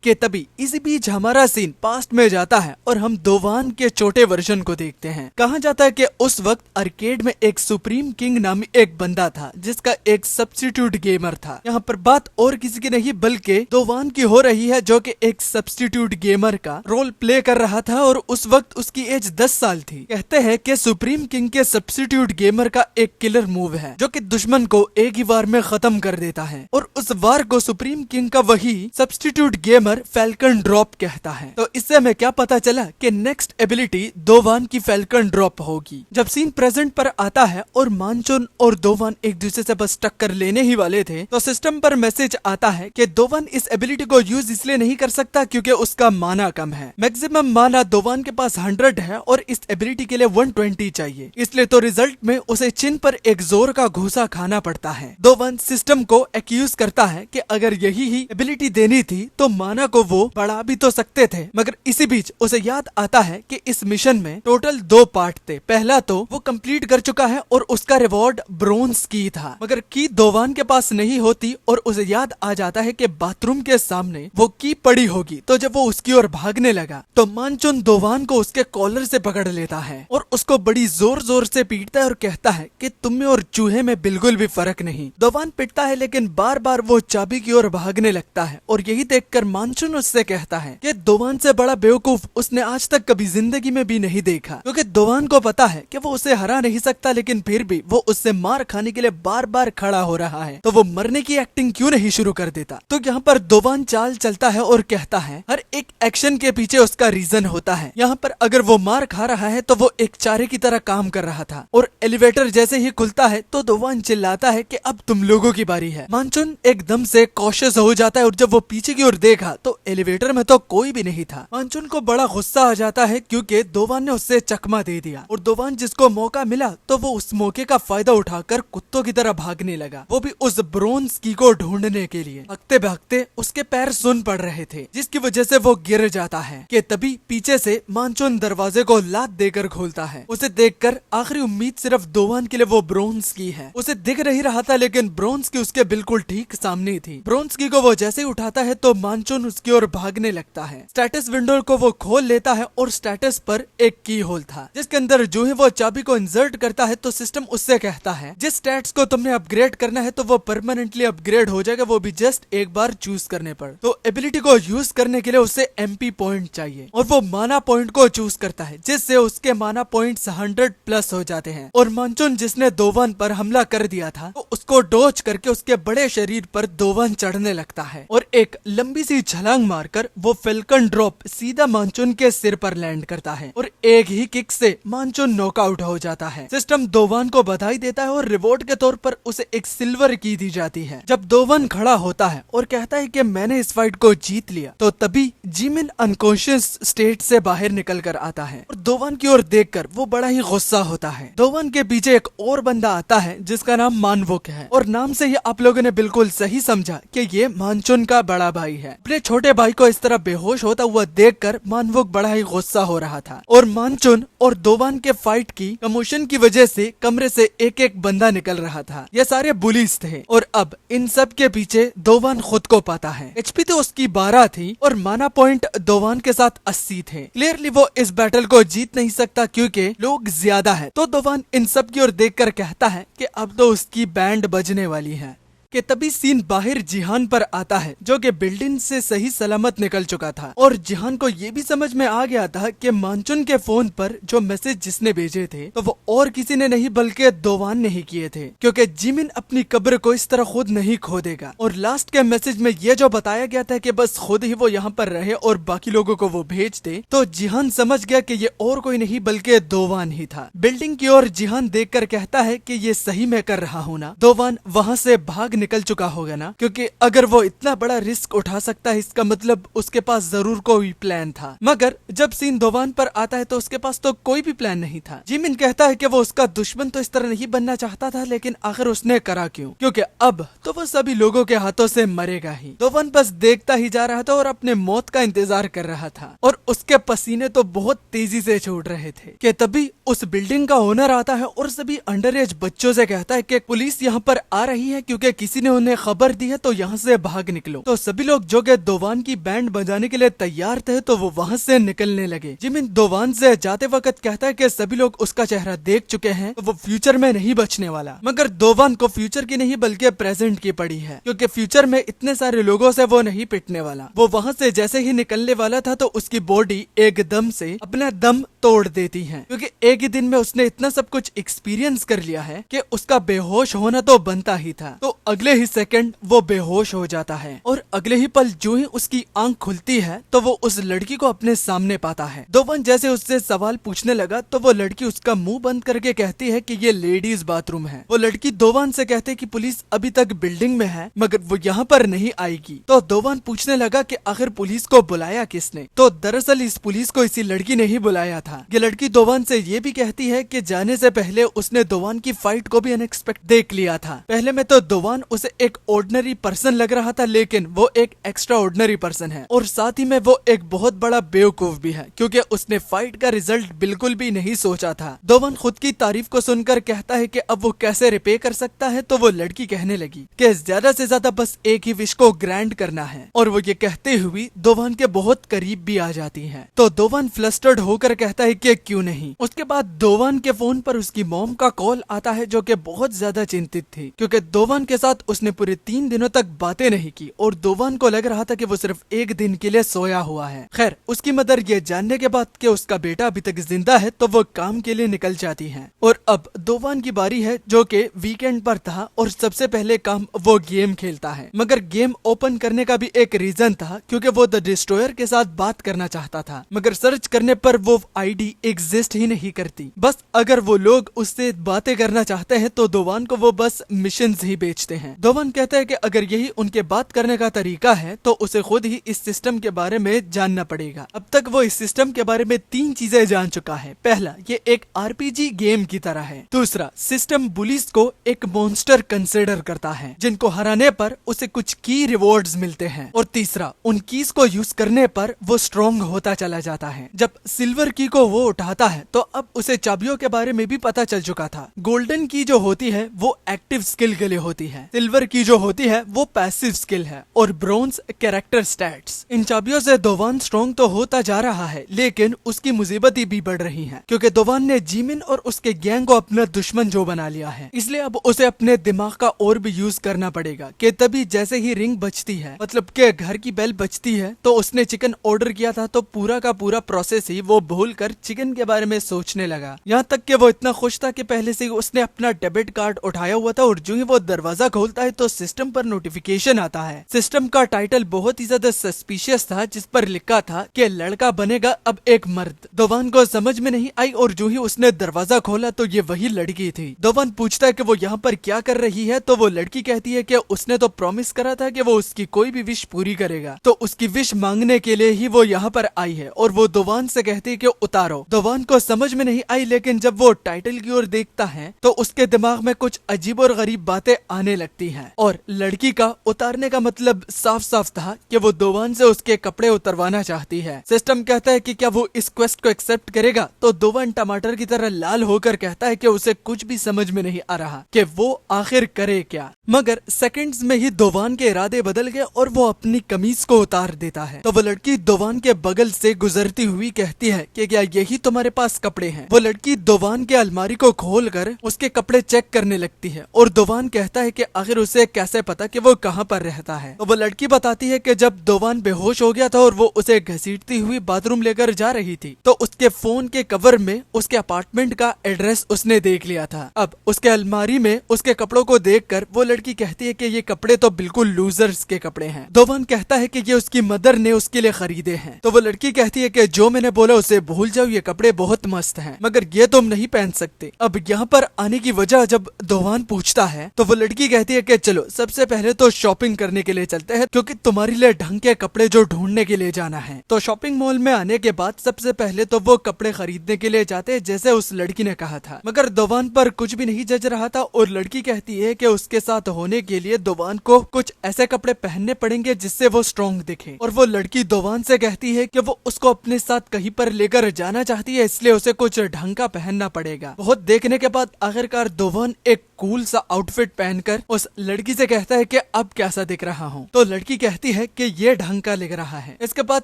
कि तभी इसी बीच हमारा सीन पास्ट में जाता है और हम दोवान के छोटे वर्जन को देखते हैं। कहा जाता है कि उस वक्त आर्केड में एक सुप्रीम किंग नामी एक बंदा था जिसका एक सब्स्टिट्यूट गेमर था। यहाँ पर बात और किसी की नहीं बल्कि दोवान की हो रही है, जो कि एक सब्स्टिट्यूट गेमर का रोल प्ले कर रहा था और उस वक्त उसकी एज 10 साल थी। कहते हैं कि सुप्रीम किंग के सब्स्टिट्यूट गेमर का एक किलर मूव है जो कि दुश्मन को एक ही वार में खत्म कर देता है और उस वार को सुप्रीम किंग का वही सब्स्टिट्यूट गेमर फैल्कन ड्रॉप कहता है। तो इससे हमें क्या पता चला कि नेक्स्ट एबिलिटी दोवान की फैल्कन ड्रॉप होगी। जब सीन प्रेजेंट पर आता है और मानचुन और दोवान एक दूसरे से बस टक्कर लेने ही वाले थे तो सिस्टम पर मैसेज आता है कि दोवान इस एबिलिटी को यूज इसलिए नहीं कर सकता क्योंकि उसका माना कम है। मैक्सिमम माना दोवान के पास 100 है और इस एबिलिटी के लिए 120 चाहिए, इसलिए तो रिजल्ट में उसे चिन पर एक जोर का घूसा खाना पड़ता है। दोवान सिस्टम को एक्यूज करता है कि अगर यही ही एबिलिटी देनी थी तो माना को वो बढ़ा भी तो सकते थे। मगर इसी बीच उसे याद आता है कि इस मिशन में टोटल 2 पार्ट थे। पहला तो वो कंप्लीट कर चुका है और उसका रिवॉर्ड ब्रोंज की था, मगर की दोवान के पास नहीं होती और उसे याद आ जाता है कि बाथरूम के सामने वो की पड़ी होगी। तो जब वो उसकी ओर भागने लगा तो मानचुन दोवान को उसके कॉलर से पकड़ लेता है और उसको बड़ी जोर जोर से पीटता है और कहता है कि तुम में और चूहे में बिल्कुल भी फर्क नहीं। दोवान पिटता है लेकिन बार बार वो चाबी की ओर भागने लगता है और यही देखकर मानचुन उससे कहता है कि दोवान से बड़ा बेवकूफ उसने आज तक कभी जिंदगी में भी नहीं देखा, क्योंकि दोवान को पता है कि वो उसे हरा नहीं सकता लेकिन फिर भी वो उससे मार खाने के लिए बार बार खड़ा हो रहा है। तो वो मरने की एक्टिंग क्यों नहीं शुरू कर देता। तो यहाँ पर दोवान चाल चलता है और कहता है हर एक एक्शन के पीछे उसका रीजन होता है। यहाँ पर अगर वो मार खा रहा है तो वो एक चारे की तरह काम कर रहा था और एलिवेटर जैसे ही खुलता है तो दोवान चिल्लाता है कि अब तुम लोगों की बारी है। मानचुन एकदम से कॉशियस हो जाता है और जब वो पीछे की ओर देखा देखा तो एलिवेटर में तो कोई भी नहीं था। मानचुन को बड़ा गुस्सा आ जाता है क्योंकि दोवान ने उससे चकमा दे दिया और दोवान जिसको मौका मिला तो वो उस मौके का फायदा उठाकर कुत्तों की तरह भागने लगा, वो भी उस ब्रोंज की को ढूंढने के लिए। भागते भागते उसके पैर सुन पड़ रहे थे जिसकी वजह से वो गिर जाता है कि तभी पीछे से मानचुन दरवाजे को लात देकर खोलता है। उसे देखकर आखिरी उम्मीद सिर्फ दोवान के लिए वो ब्रोंज की है। उसे दिख नहीं रहा था लेकिन ब्रोंज की उसके बिल्कुल ठीक सामने थी। ब्रोंज की को वो जैसे ही उठाता है तो मानचुन उसकी ओर भागने लगता है। स्टेटस विंडो को वो खोल लेता है और स्टेटस पर एक की होल था जिसके अंदर जो ही वो चाबी को इंसर्ट करता है तो सिस्टम उससे कहता है जिस स्टैट्स को तुमने अपग्रेड करना है तो वो परमानेंटली अपग्रेड हो जाएगा, वो भी जस्ट एक बार चूज करने पर। तो एबिलिटी को यूज करने के लिए उसे एमपी पॉइंट चाहिए और वो माना पॉइंट को चूज करता है जिससे उसके माना पॉइंट्स 100+ हो जाते हैं। और मानचुन जिसने दोवान पर हमला कर दिया था तो उसको डोज करके उसके बड़े शरीर पर दोवान चढ़ने लगता है और एक लंबी सी छलांग मारकर वो फेल्कन ड्रॉप सीधा मानचुन के सिर पर लैंड करता है और एक ही किक से मानचुन नॉकआउट हो जाता है। सिस्टम दोवान को बधाई देता है और रिवॉर्ड के तौर पर उसे एक सिल्वर की दी जाती है। जब दोवान खड़ा होता है और कहता है कि मैंने इस फाइट को जीत लिया तो तभी जिमिन अनकॉन्शियस स्टेट से बाहर निकल कर आता है और दोवान की ओर देखकर वो बड़ा ही गुस्सा होता है। दोवान के पीछे एक और बंदा आता है जिसका नाम मानवुक है और नाम से ही आप लोगों ने बिल्कुल सही समझा कि ये मानचुन का बड़ा भाई है। अपने छोटे भाई को इस तरह बेहोश होता हुआ देखकर मानवुक बड़ा ही गुस्सा हो रहा था और मानचुन और दोवान के फाइट की कमोशन की वजह से कमरे से एक एक बंदा निकल रहा था। ये सारे बुलीज थे और अब इन सब के पीछे दोवान खुद को पाता है। एचपी तो उसकी 12 थी और माना पॉइंट दोवान के साथ 80 थे। क्लियरली वो इस बैटल को जीत नहीं सकता क्योंकि लोग ज्यादा है। तो दोवान इन सब की ओर देखकर कहता है कि अब तो उसकी बैंड बजने वाली है कि तभी सीन बाहर जिहान पर आता है जो कि बिल्डिंग से सही सलामत निकल चुका था और जिहान को ये भी समझ में आ गया था कि मानचुन के फोन पर जो मैसेज जिसने भेजे थे तो वो और किसी ने नहीं बल्कि दोवान ने ही किए थे क्योंकि जिमिन अपनी कब्र को इस तरह खुद नहीं खोदेगा। और लास्ट के मैसेज में ये जो बताया गया था कि बस खुद ही वो यहाँ पर रहे और बाकी लोगों को वो भेज दे, तो जिहान समझ गया कि ये और कोई नहीं बल्कि दोवान ही था। बिल्डिंग की ओर जिहान देखकर कहता है कि ये सही मैं कर रहा हूँ ना। दोवान वहाँ से भाग निकल चुका होगा ना, क्योंकि अगर वो इतना बड़ा रिस्क उठा सकता है इसका मतलब उसके पास जरूर कोई प्लान था। मगर जब सीन दोवान पर आता है तो उसके पास तो कोई भी प्लान नहीं था। जिमिन कहता है कि वो उसका दुश्मन तो इस तरह नहीं बनना चाहता था लेकिन आखिर उसने करा क्यों, क्योंकि अब तो वो सभी लोगों के हाथों से मरेगा ही। दोवान बस देखता ही जा रहा था और अपने मौत का इंतजार कर रहा था और उसके पसीने तो बहुत तेजी से छूट रहे थे कि तभी उस बिल्डिंग का ओनर आता है और सभी अंडर एज बच्चों से कहता है कि पुलिस यहाँ पर आ रही है क्योंकि किसी ने उन्हें खबर दी है तो यहाँ से भाग निकलो। तो सभी लोग जो कि दोवान की बैंड बजाने के लिए तैयार थे तो वो वहाँ से निकलने लगे। जिमिन दोवान से जाते वक्त कहता है कि सभी लोग उसका चेहरा देख चुके हैं तो वो फ्यूचर में नहीं बचने वाला। मगर दोवान को फ्यूचर की नहीं बल्कि प्रेजेंट की पड़ी है क्योंकि फ्यूचर में इतने सारे लोगों से वो नहीं पिटने वाला। वो वहाँ से जैसे ही निकलने वाला था तो उसकी बॉडी एकदम से अपना दम तोड़ देती है क्योंकि एक ही दिन में उसने इतना सब कुछ एक्सपीरियंस कर लिया है कि उसका बेहोश होना तो बनता ही था। तो अगले ही सेकंड वो बेहोश हो जाता है और अगले ही पल जो ही उसकी आंख खुलती है तो वो उस लड़की को अपने सामने पाता है। दोवान जैसे उससे सवाल पूछने लगा तो वो लड़की उसका मुंह बंद करके कहती है कि ये लेडीज बाथरूम है। वो लड़की दोवान से कहती है कि पुलिस अभी तक बिल्डिंग में है मगर वो यहाँ पर नहीं आएगी। तो दोवान पूछने लगा कि आखिर पुलिस को बुलाया किसने। तो दरअसल इस पुलिस को इसी लड़की ने ही बुलाया था। ये लड़की दोवान से ये भी कहती है कि जाने से पहले उसने दोवान की फाइट को भी अनएक्सपेक्ट देख लिया था। पहले में तो दोवान उसे एक ऑर्डिनरी पर्सन लग रहा था लेकिन वो एक एक्स्ट्रा ऑर्डिनरी पर्सन है और साथ ही में वो एक बहुत बड़ा बेवकूफ भी है क्योंकि उसने फाइट का रिजल्ट बिल्कुल भी नहीं सोचा था। दोवान खुद की तारीफ को सुनकर कहता है कि अब वो कैसे रिपे कर सकता है। तो वो लड़की कहने लगी कि ज्यादा से ज्यादा बस एक ही विश को ग्रांट करना है और वो ये कहते हुए दोवान के बहुत करीब भी आ जाती है। तो दोवान फ्लस्टर्ड होकर कहता है कि क्यों नहीं। उसके बाद दोवान के फोन पर उसकी मॉम का कॉल आता है जो कि बहुत ज्यादा चिंतित थी क्योंकि दोवान के साथ उसने पूरे 3 दिनों तक बातें नहीं की और दोवान को लग रहा था कि वो सिर्फ एक दिन के लिए सोया हुआ है। खैर उसकी मदर ये जानने के बाद कि उसका बेटा अभी तक जिंदा है तो वो काम के लिए निकल जाती है और अब दोवान की बारी है जो कि वीकेंड पर था और सबसे पहले काम वो गेम खेलता है। मगर गेम ओपन करने का भी एक रीजन था क्योंकि वो द डिस्ट्रॉयर के साथ बात करना चाहता था मगर सर्च करने पर वो आईडी एग्जिस्ट ही नहीं करती। बस अगर वो लोग उससे बातें करना चाहते हैं तो दोवान को वो बस मिशंस ही बेचते हैं। हैं। दोवान कहता है कि अगर यही उनके बात करने का तरीका है तो उसे खुद ही इस सिस्टम के बारे में जानना पड़ेगा। अब तक वो इस सिस्टम के बारे में 3 चीजें जान चुका है। पहला, ये एक RPG गेम की तरह है। दूसरा, सिस्टम बुलीज को एक मॉन्स्टर कंसिडर करता है जिनको हराने पर उसे कुछ की रिवॉर्ड्स मिलते हैं। और तीसरा, उन कीज को यूज करने पर वो स्ट्रॉन्ग होता चला जाता है। जब सिल्वर की को वो उठाता है तो अब उसे चाबियों के बारे में भी पता चल चुका था। गोल्डन की जो होती है वो एक्टिव स्किल के लिए होती है, सिल्वर की जो होती है वो पैसिव स्किल है, और ब्रोंज कैरेक्टर स्टैट्स। इन चाबियों से दोवान स्ट्रॉन्ग तो होता जा रहा है, लेकिन उसकी मुसीबतें भी बढ़ रही हैं, क्योंकि दोवान ने जीमिन और उसके गैंग को अपना दुश्मन जो बना लिया है। इसलिए अब उसे अपने दिमाग का और भी यूज करना पड़ेगा कि तभी जैसे ही रिंग बजती है, मतलब के घर की बेल बजती है, तो उसने चिकन ऑर्डर किया था तो पूरा का पूरा प्रोसेस ही वो भूल कर चिकन के बारे में सोचने लगा। यहाँ तक कि वो इतना खुश था कि पहले से उसने अपना डेबिट कार्ड उठाया हुआ था, और जो ही वो दरवाजा खोलता है तो सिस्टम पर नोटिफिकेशन आता है। सिस्टम का टाइटल बहुत ही ज्यादा सस्पिशियस था, जिस पर लिखा था कि लड़का बनेगा अब एक मर्द। दोवान को समझ में नहीं आई, और जो ही उसने दरवाजा खोला तो ये वही लड़की थी। दोवान पूछता है कि वो यहाँ पर क्या कर रही है, तो वो लड़की कहती है कि उसने तो प्रॉमिस करा था कि वो उसकी कोई भी विश पूरी करेगा, तो उसकी विश मांगने के लिए ही वो यहाँ पर आई है। और वो दोवान से कहती है कि उतारो। दोवान को समझ में नहीं आई, लेकिन जब वो टाइटल की ओर देखता है तो उसके दिमाग में कुछ अजीब और गरीब बातें आने लगती हैं। और लड़की का उतारने का मतलब साफ साफ था कि वो दोवान से उसके कपड़े उतरवाना चाहती है। सिस्टम कहता है कि क्या वो इस क्वेस्ट को एक्सेप्ट करेगा, तो दोवान टमाटर की तरह लाल होकर कहता है कि उसे कुछ भी समझ में नहीं आ रहा कि वो आखिर करे क्या। मगर सेकंड्स में ही दोवान के इरादे बदल गए और वो अपनी कमीज को उतार देता है। तो वो लड़की दोवान के बगल से गुजरती हुई कहती है कि क्या यही तुम्हारे पास कपड़े हैं। वो लड़की दोवान के अलमारी को खोलकर उसके कपड़े चेक करने लगती है, और दोवान कहता है कि आखिर उसे कैसे पता कि वो कहाँ पर रहता है। तो वो लड़की बताती है कि जब दोवान बेहोश हो गया था और वो उसे घसीटती हुई बाथरूम लेकर जा रही थी, तो उसके फोन के कवर में उसके अपार्टमेंट का एड्रेस उसने देख लिया था। अब उसके अलमारी में उसके कपड़ों को देखकर वो लड़की कहती है कि ये कपड़े तो बिल्कुल लूजर्स के कपड़े हैं। दोवान कहता है कि ये उसकी मदर ने उसके लिए खरीदे हैं। तो वो लड़की कहती है कि जो मैंने बोला उसे भूल जाओ, ये कपड़े बहुत मस्त हैं, मगर ये तुम नहीं पहन सकते। अब यहाँ पर आने की वजह जब दोवान पूछता है तो वो लड़की कहती है कि चलो सबसे पहले तो शॉपिंग करने के लिए चलते हैं, क्योंकि तुम्हारे लिए ढंग के कपड़े जो ढूंढने के लिए जाना है। तो शॉपिंग मॉल में आने के बाद सबसे पहले तो वो कपड़े खरीदने के लिए जाते हैं, जैसे उस लड़की ने कहा था। मगर दोवान पर कुछ भी नहीं जज रहा था, और लड़की कहती है कि उसके साथ होने के लिए दोवान को कुछ ऐसे कपड़े पहनने पड़ेंगे जिससे वो स्ट्रॉन्ग दिखे। और वो लड़की दोवान से कहती है कि वो उसको अपने साथ कहीं पर लेकर जाना चाहती है, इसलिए उसे कुछ ढंग का पहनना पड़ेगा। बहुत देखने के बाद आखिरकार दोवान एक कूल सा आउटफिट पहनकर उस लड़की से कहता है कि अब कैसा दिख रहा हूँ। तो लड़की कहती है कि ये ढंग का लग रहा है। इसके बाद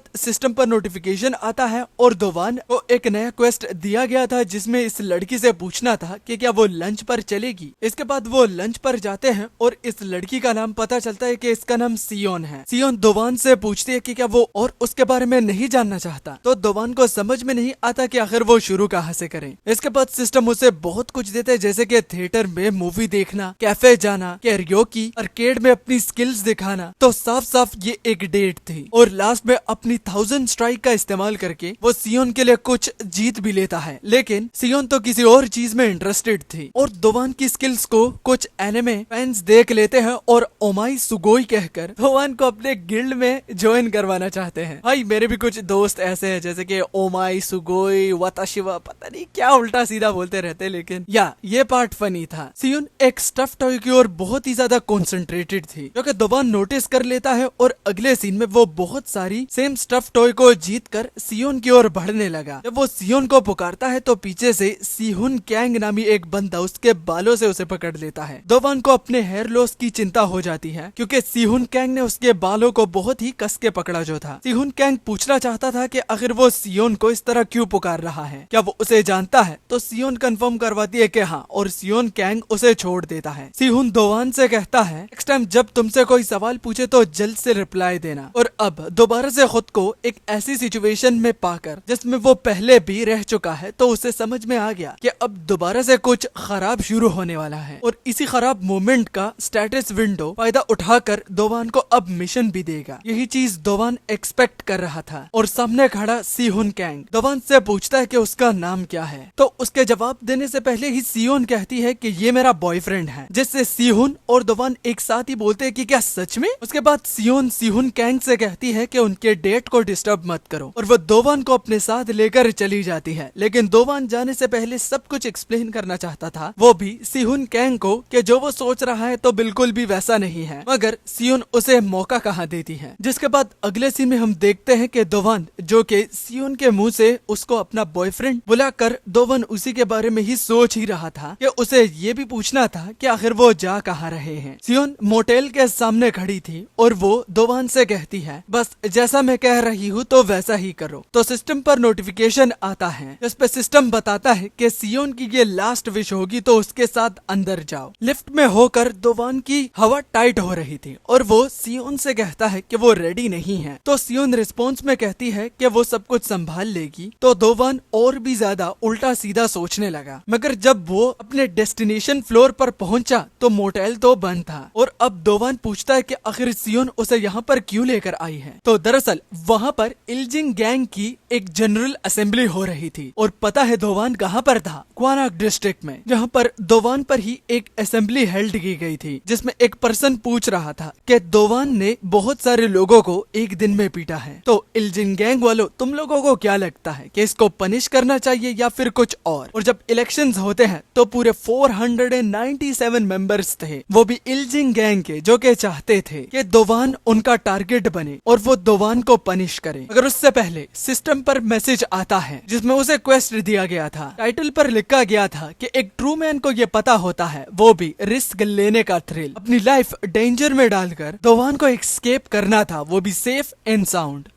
सिस्टम पर नोटिफिकेशन आता है, और दोवान को एक नया क्वेस्ट दिया गया था जिसमें इस लड़की से पूछना था कि क्या वो लंच पर चलेगी। इसके बाद वो लंच पर जाते हैं, और इस लड़की का नाम पता चलता है कि इसका नाम सियोन है। सियोन दोवान से पूछती है कि क्या वो और उसके बारे में नहीं जानना चाहता। तो दोवान को समझ में नहीं आता कि आखिर वो शुरू कहाँ से करें। इसके बाद सिस्टम उसे बहुत कुछ देते हैं, जैसे कि थिएटर में मूवी देखना, कैफे जाना, कैरियोकी, आर्केड में अपनी स्किल्स दिखाना। तो साफ साफ ये एक डेट थी। और लास्ट में अपनी 1000 स्ट्राइक का इस्तेमाल करके वो सियोन के लिए कुछ जीत भी लेता है, लेकिन सियोन तो किसी और चीज में इंटरेस्टेड थी। और दोवान की स्किल्स को कुछ एनिमे फैंस देख लेते हैं और ओमाई सुगोई कहकर दोवान को अपने गिल्ड में ज्वाइन करवाना चाहते हैं। भाई मेरे भी कुछ दोस्त ऐसे हैं, जैसे कि ओमाई सुगोई, वाताशिवा, पता नहीं क्या उल्टा सीधा बोलते रहते, लेकिन ये पार्ट फनी था। सियोन एक स्टफ टॉय की ओर बहुत ही ज्यादा कॉन्सेंट्रेटेड थी, क्योंकि दोवान नोटिस कर लेता है, और अगले सीन में वो बहुत सारी सेम स्टफ टॉय को जीत कर सियोन की ओर बढ़ने लगा। जब वो सियोन को पुकारता है तो पीछे से सिहुन कैंग नामी एक बंदा उसके बालों से उसे पकड़ लेता है। दोवान को अपने हेयर लॉस की चिंता हो जाती है, क्योंकि सिहुन कैंग ने उसके बालों को बहुत ही कस के पकड़ा जो था। सिहुन कैंग पूछना चाहता था कि आखिर वो सियोन को इस तरह क्यों पुकार रहा है, क्या वो उसे जानता है। तो सियोन कंफर्म करवाती है कि हाँ, और सियोन कैंग उसे छोड़ देता है। सिहुन दोवान से कहता है नेक्स्ट टाइम जब तुमसे कोई सवाल पूछे तो जल्द से रिप्लाई देना। और अब दोबारा से खुद को एक ऐसी सिचुएशन में पाकर जिसमें वो पहले भी रह चुका है, तो उसे समझ में आ गया कि अब दोबारा से कुछ खराब शुरू होने वाला है। और इसी खराब मोमेंट का स्टेटस विंडो फायदा उठाकर दोवान को अब मिशन भी देगा। यही चीज दोवान एक्सपेक्ट कर रहा था। और सामने खड़ा सिहुन कैंग दोवान से पूछता है कि उसका नाम क्या है। तो उसके जवाब देने से पहले ही सियोन कहती है कि ये मेरा मेरा बॉयफ्रेंड है, जिससे सीहुन और दोवान एक साथ ही बोलते हैं कि क्या सच में। उसके बाद सीहुन कैंग से कहती है कि उनके डेट को डिस्टर्ब मत करो और वो दोवान को अपने साथ लेकर चली जाती है। लेकिन दोवान जाने से पहले सब कुछ एक्सप्लेन करना चाहता था, वो भी सीहुन कैंग को, कि जो वो सोच रहा है तो बिल्कुल भी वैसा नहीं है, मगर सीहुन उसे मौका कहाँ देती है। जिसके बाद अगले सीन में हम देखते हैं कि दोवान, जो कि सीहुन के मुंह से उसको अपना बॉयफ्रेंड बुलाकर दोवान उसी के बारे में ही सोच ही रहा था कि उसे ये भी पूछना था कि आखिर वो जा कहाँ रहे हैं। सीहुन मोटेल के सामने खड़ी थी और वो दोवान से कहती है, बस जैसा मैं कह रही हूँ तो वैसा ही करो। तो सिस्टम पर नोटिफिकेशन आता है, इस पे सिस्टम बताता है कि सीहुन की ये लास्ट विश होगी तो उसके साथ अंदर जाओ। लिफ्ट में होकर दोवान की हवा टाइट हो रही थी और वो सीहुन से कहता है कि वो रेडी नहीं है। तो सीहुन रिस्पॉन्स में कहती है कि वो सब कुछ संभाल लेगी। तो दोवान और भी ज्यादा उल्टा सीधा सोचने लगा, मगर जब वो अपने डेस्टिनेशन फ्लोर पर पहुंचा तो मोटेल तो बंद था और अब दोवान पूछता है कि आखिर सीहुन उसे यहाँ पर क्यों लेकर आई है। तो दरअसल वहाँ पर इल्जिंग गैंग की एक जनरल असेंबली हो रही थी और पता है दोवान कहाँ पर था? क्वानाक डिस्ट्रिक्ट में, जहाँ पर दोवान पर ही एक असेंबली हेल्ड की गई थी, जिसमें एक पर्सन पूछ रहा था कि दोवान ने बहुत सारे लोगों को एक दिन में पीटा है, तो इल्जिंग गैंग वालों तुम लोगों को क्या लगता है कि इसको पनिश करना चाहिए या फिर कुछ और जब इलेक्शंस होते हैं तो पूरे 497 मेंबर्स थे, वो भी इल्जिंग गैंग के, जो के चाहते थे कि दोवान उनका टारगेट बने और वो दोवान को पनिश करे। अगर उससे पहले सिस्टम पर मैसेज आता है जिसमें उसे क्वेस्ट दिया गया था, टाइटल पर लिखा गया था कि एक ट्रू मैन को ये पता होता है, वो भी रिस्क लेने का थ्रिल, अपनी लाइफ डेंजर में डालकर दोवान को एस्केप करना था, वो भी सेफ एंड साउंड।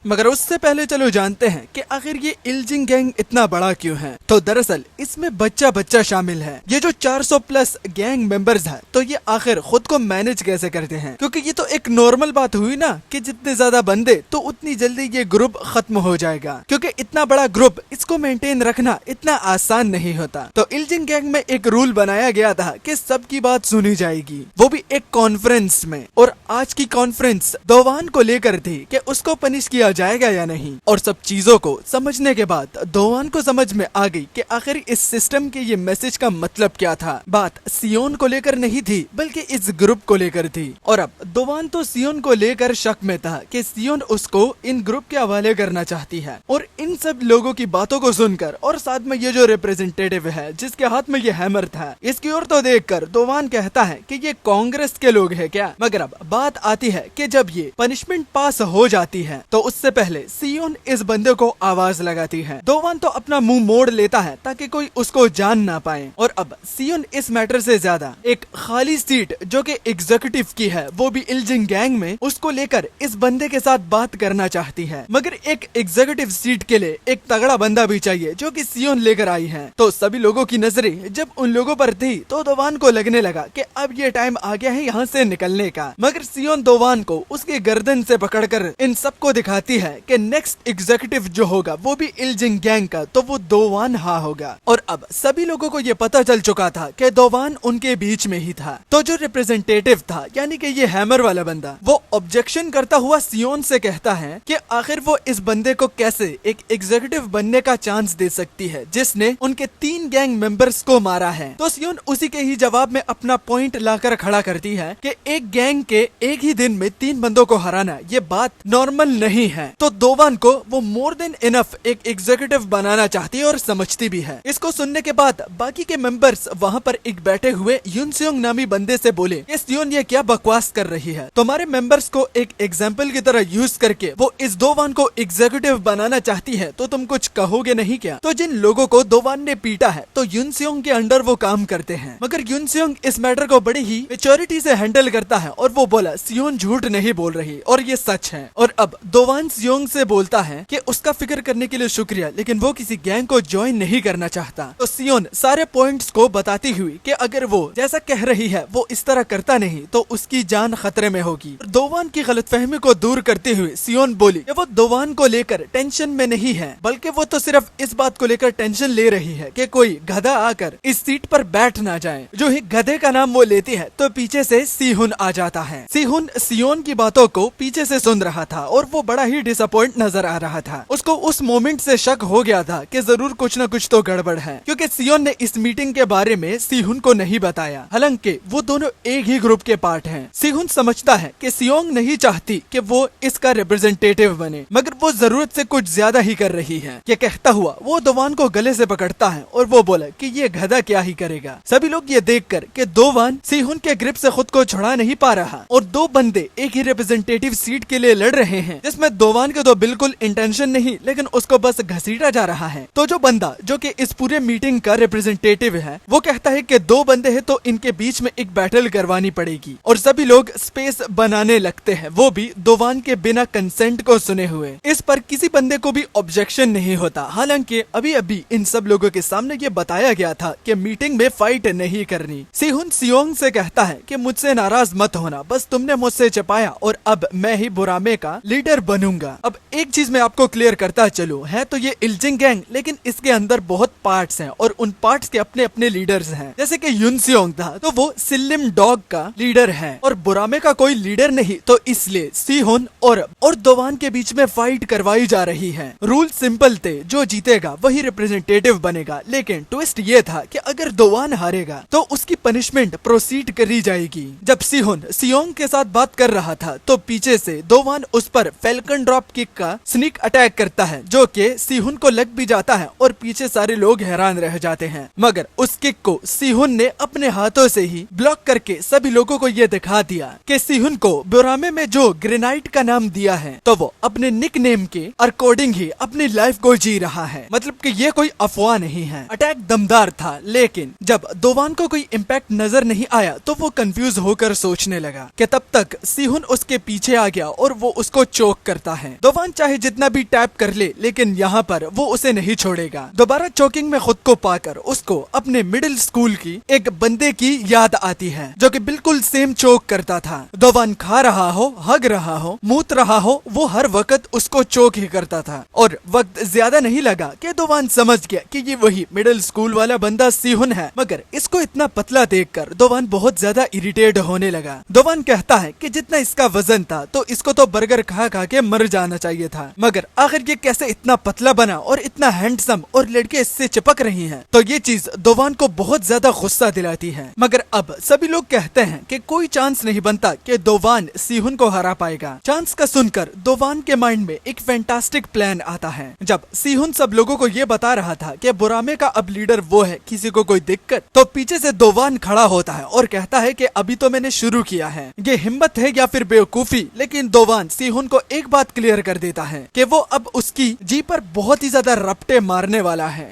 मगर उससे पहले चलो जानते हैं कि आखिर ये इल्जिंग गैंग इतना बड़ा क्यों है। तो दरअसल इसमें बच्चा शामिल है। ये जो 400 प्लस गैंग मेंबर्स है, तो ये आखिर खुद को मैनेज कैसे करते हैं? क्योंकि ये तो एक नॉर्मल बात हुई ना कि जितने ज्यादा बंदे तो उतनी जल्दी ये ग्रुप खत्म हो जाएगा, क्योंकि इतना बड़ा ग्रुप इसको मेंटेन रखना इतना आसान नहीं होता। तो इल्जिंग गैंग में एक रूल बनाया गया था कि सबकी बात सुनी जाएगी, वो भी एक कॉन्फ्रेंस में। और आज की कॉन्फ्रेंस दोवान को लेकर थी कि उसको पनिश किया जाएगा या नहीं। और सब चीजों को समझने के बाद दोवान को समझ में आ गई कि आखिर इस सिस्टम के ये मैसेज का मतलब क्या था। बात सीयोन को लेकर नहीं थी बल्कि इस ग्रुप को लेकर थी। और अब दोवान तो सीयोन को लेकर शक में था कि सीयोन उसको इन ग्रुप के हवाले करना चाहती है। और इन सब लोगों की बातों को सुनकर और साथ में ये जो रिप्रेजेंटेटिव है जिसके हाथ में ये हैमर था, इसकी ओर तो देखकर दोवान कहता है कि ये कांग्रेस के लोग हैं क्या। मगर अब बात आती है कि जब ये पनिशमेंट पास हो जाती है तो उससे पहले सीयोन इस बंदे को आवाज लगाती है। दोवान तो अपना मुंह मोड़ लेता है ताकि कोई उसको जान ना पाए। और अब सीयोन इस मैटर से ज्यादा एक खाली सीट जो कि एग्जीक्यूटिव की है, वो भी इल्जिंग गैंग में, उसको लेकर इस बंदे के साथ बात करना चाहती है। मगर एक एग्जीक्यूटिव सीट के लिए एक तगड़ा बंदा भी चाहिए जो कि सीयोन लेकर आई है। तो सभी लोगों की नजरें जब उन लोगों पर थी तो दोवान को लगने लगा कि अब ये टाइम आ गया है यहाँ से निकलने का। मगर सीयोन दोवान को उसके गर्दन से पकड़कर इन सबको दिखाती है कि नेक्स्ट एग्जीक्यूटिव जो होगा वो भी इल्जिंग गैंग का, तो वो दोवान हा होगा। और अब सभी लोगों को ये पता चल चुका था कि दोवान उनके बीच में ही था। तो जो रिप्रेजेंटेटिव था यानी कि ये हैमर वाला बंदा, वो ऑब्जेक्शन करता हुआ सीयोन से कहता है कि आखिर वो इस बंदे को कैसे एक एग्जीक्यूटिव बनने का चांस दे सकती है जिसने उनके 3 गैंग मेंबर्स को मारा है। तो सीयोन उसी के ही जवाब में अपना पॉइंट लाकर खड़ा करती है कि एक गैंग के एक ही दिन में 3 बंदों को हराना ये बात नॉर्मल नहीं है। तो दोवान को वो मोर देन इनफ एक एग्जीक्यूटिव बनाना चाहती है और समझती भी है। इसको सुनने के बाद बाकी के मेंबर्स वहाँ पर एक बैठे हुए युनसियोंग नामी बंदे से बोले कि सीयोन ये क्या बकवास कर रही है। तुम्हारे मेंबर्स को एक एग्जाम्पल की तरह यूज करके वो इस दोवान को एग्जीक्यूटिव बनाना चाहती है, तो तुम कुछ कहोगे नहीं क्या? तो जिन लोगों को दोवान ने पीटा है तो युनसियोंग के अंडर वो काम करते हैं। मगर युनसियोंग इस मैटर को बड़ी ही मैच्योरिटी से हैंडल करता है और वो बोला सीयोन झूठ नहीं बोल रही और ये सच है। और अब दोवान सीयोंग से बोलता है कि उसका फिक्र करने के लिए शुक्रिया, लेकिन वो किसी गैंग को ज्वाइन नहीं करना चाहता। तो सीयोन सारे पॉइंट्स को बताती हुई कि अगर वो जैसा कह रही है वो इस तरह करता नहीं तो उसकी जान खतरे में होगी। दोवान की गलतफहमी को दूर करते हुए सीयोन बोली कि वो दोवान को लेकर टेंशन में नहीं है, बल्कि वो तो सिर्फ इस बात को लेकर टेंशन ले रही है कि कोई गधा आकर इस सीट पर बैठ ना जाए। जो ही गधे का नाम वो लेती है तो पीछे से सीहुन आ जाता है। सीहुन सीयोन की बातों को पीछे से सुन रहा था और वो बड़ा ही डिसअपॉइंट नजर आ रहा था। उसको उस मोमेंट से शक हो गया था कि जरूर कुछ न कुछ तो गड़बड़ है, क्योंकि सियोन ने इस मीटिंग के बारे में सिहुन को नहीं बताया। हालांकि वो दोनों एक ही ग्रुप के पार्ट हैं। सिहुन समझता है कि सियोंग नहीं चाहती कि वो इसका रिप्रेजेंटेटिव बने, मगर वो जरूरत से कुछ ज्यादा ही कर रही है। ये कहता हुआ वो दोवान को गले से पकड़ता है और वो बोला कि ये गधा क्या ही करेगा। सभी लोग ये देखकर कि दोवान सिहुन के ग्रिप से खुद को छुड़ा नहीं पा रहा और दो बंदे एक ही रिप्रेजेंटेटिव सीट के लिए लड़ रहे हैं, जिसमें दोवान के तो बिल्कुल इंटेंशन नहीं, लेकिन उसको बस घसीटा जा रहा है। तो जो बंदा जो कि इस पूरे मीटिंग का रिप्रेजेंटेटिव है, वो कहता है कि दो बंदे हैं तो इनके बीच में एक बैटल करवानी पड़ेगी, और सभी लोग स्पेस बनाने लगते हैं, वो भी दोवान के बिना कंसेंट को सुने हुए। इस पर किसी बंदे को भी ऑब्जेक्शन नहीं होता। हालांकि अभी अभी इन सब लोगों के सामने ये बताया गया था कि मीटिंग में फाइट नहीं करनी। सिहुन सियोंग से कहता है कि मुझसे नाराज मत होना, बस तुमने मुझसे छिपाया और अब मैं ही बुरामे का लीडर बनूंगा। अब एक चीज मैं आपको क्लियर करता चलूं, है तो ये इल्जिंग गैंग, लेकिन इसके अंदर बहुत पार्ट्स हैं और उन पार्ट्स के अपने अपने लीडर्स हैं। जैसे कि युन सियोंग था तो वो सिल्लिम डॉग का लीडर है और बुरामे का कोई लीडर नहीं, तो इसलिए सिहुन और दोवान के बीच में फाइट करवाई जा रही है। रूल सिंपल थे, जो जीतेगा वही रिप्रेजेंटेटिव बनेगा, लेकिन ट्विस्ट ये था कि अगर दोवान हारेगा तो उसकी पनिशमेंट प्रोसीड करी जाएगी। जब सिहुन सियोंग के साथ बात कर रहा था तो पीछे से दोवान उस पर फैल्कन ड्रॉप किक का स्नीक अटैक करता है, जो कि सिहुन को लग भी जाता है और पीछे सारे लोग हैरान रह जाते हैं। मगर उस किक को सिहुन ने अपने हाथों से ही ब्लॉक करके सभी लोगों को ये दिखा दिया कि सिहुन को बुरामे में जो ग्रेनाइट का नाम दिया है तो वो अपने निक नेम के अकॉर्डिंग ही अपनी लाइफ को जी रहा है। मतलब कि ये कोई अफवाह नहीं है। अटैक दमदार था, लेकिन जब दोवान को कोई इम्पैक्ट नजर नहीं आया तो वो कंफ्यूज होकर सोचने लगा कि तब तक सिहुन उसके पीछे आ गया और वो उसको चोक करता है। दोवान चाहे जितना भी टैप कर ले, लेकिन यहाँ पर वो उसे नहीं छोड़ेगा। दोबारा चोकिंग में खुद को पाकर उसको अपने मिडिल स्कूल की एक बंदे की याद आती है, जो कि बिल्कुल सेम चोक करता था। दोवान खा रहा हो, हग रहा हो, मूत रहा हो, वो हर वक्त उसको चोक ही करता था। और वक्त ज्यादा नहीं लगा कि दोवान समझ गया कि ये वही मिडिल स्कूल वाला बंदा सिहुन है। मगर इसको इतना पतला देखकर दोवान बहुत ज्यादा इरिटेट होने लगा। दोवान कहता है कि जितना इसका वजन था तो इसको तो बर्गर खा खा के मर जाना चाहिए था, मगर आखिर ये कैसे इतना पतला बना और इतना हैंडसम और लड़के इससे चिपक रही हैं। तो ये चीज दोवान को बहुत ज्यादा गुस्सा दिलाती है। मगर अब सभी लोग कहते हैं कि कोई चांस नहीं बनता कि दोवान सिहुन को हरा पाएगा। चांस का सुनकर दोवान के माइंड में एक फैंटास्टिक प्लान आता है। जब सिहुन सब लोगों को ये बता रहा था कि बुरामे का अब लीडर वो है, किसी को कोई दिक्कत, तो पीछे से दोवान खड़ा होता है और कहता है कि अभी तो मैंने शुरू किया है। ये हिम्मत है या फिर बेवकूफी, लेकिन दोवान सिहुन को एक बात क्लियर कर देता है कि वो अब उसकी जी पर बहुत ही ज्यादा रपटे मारने वाला है।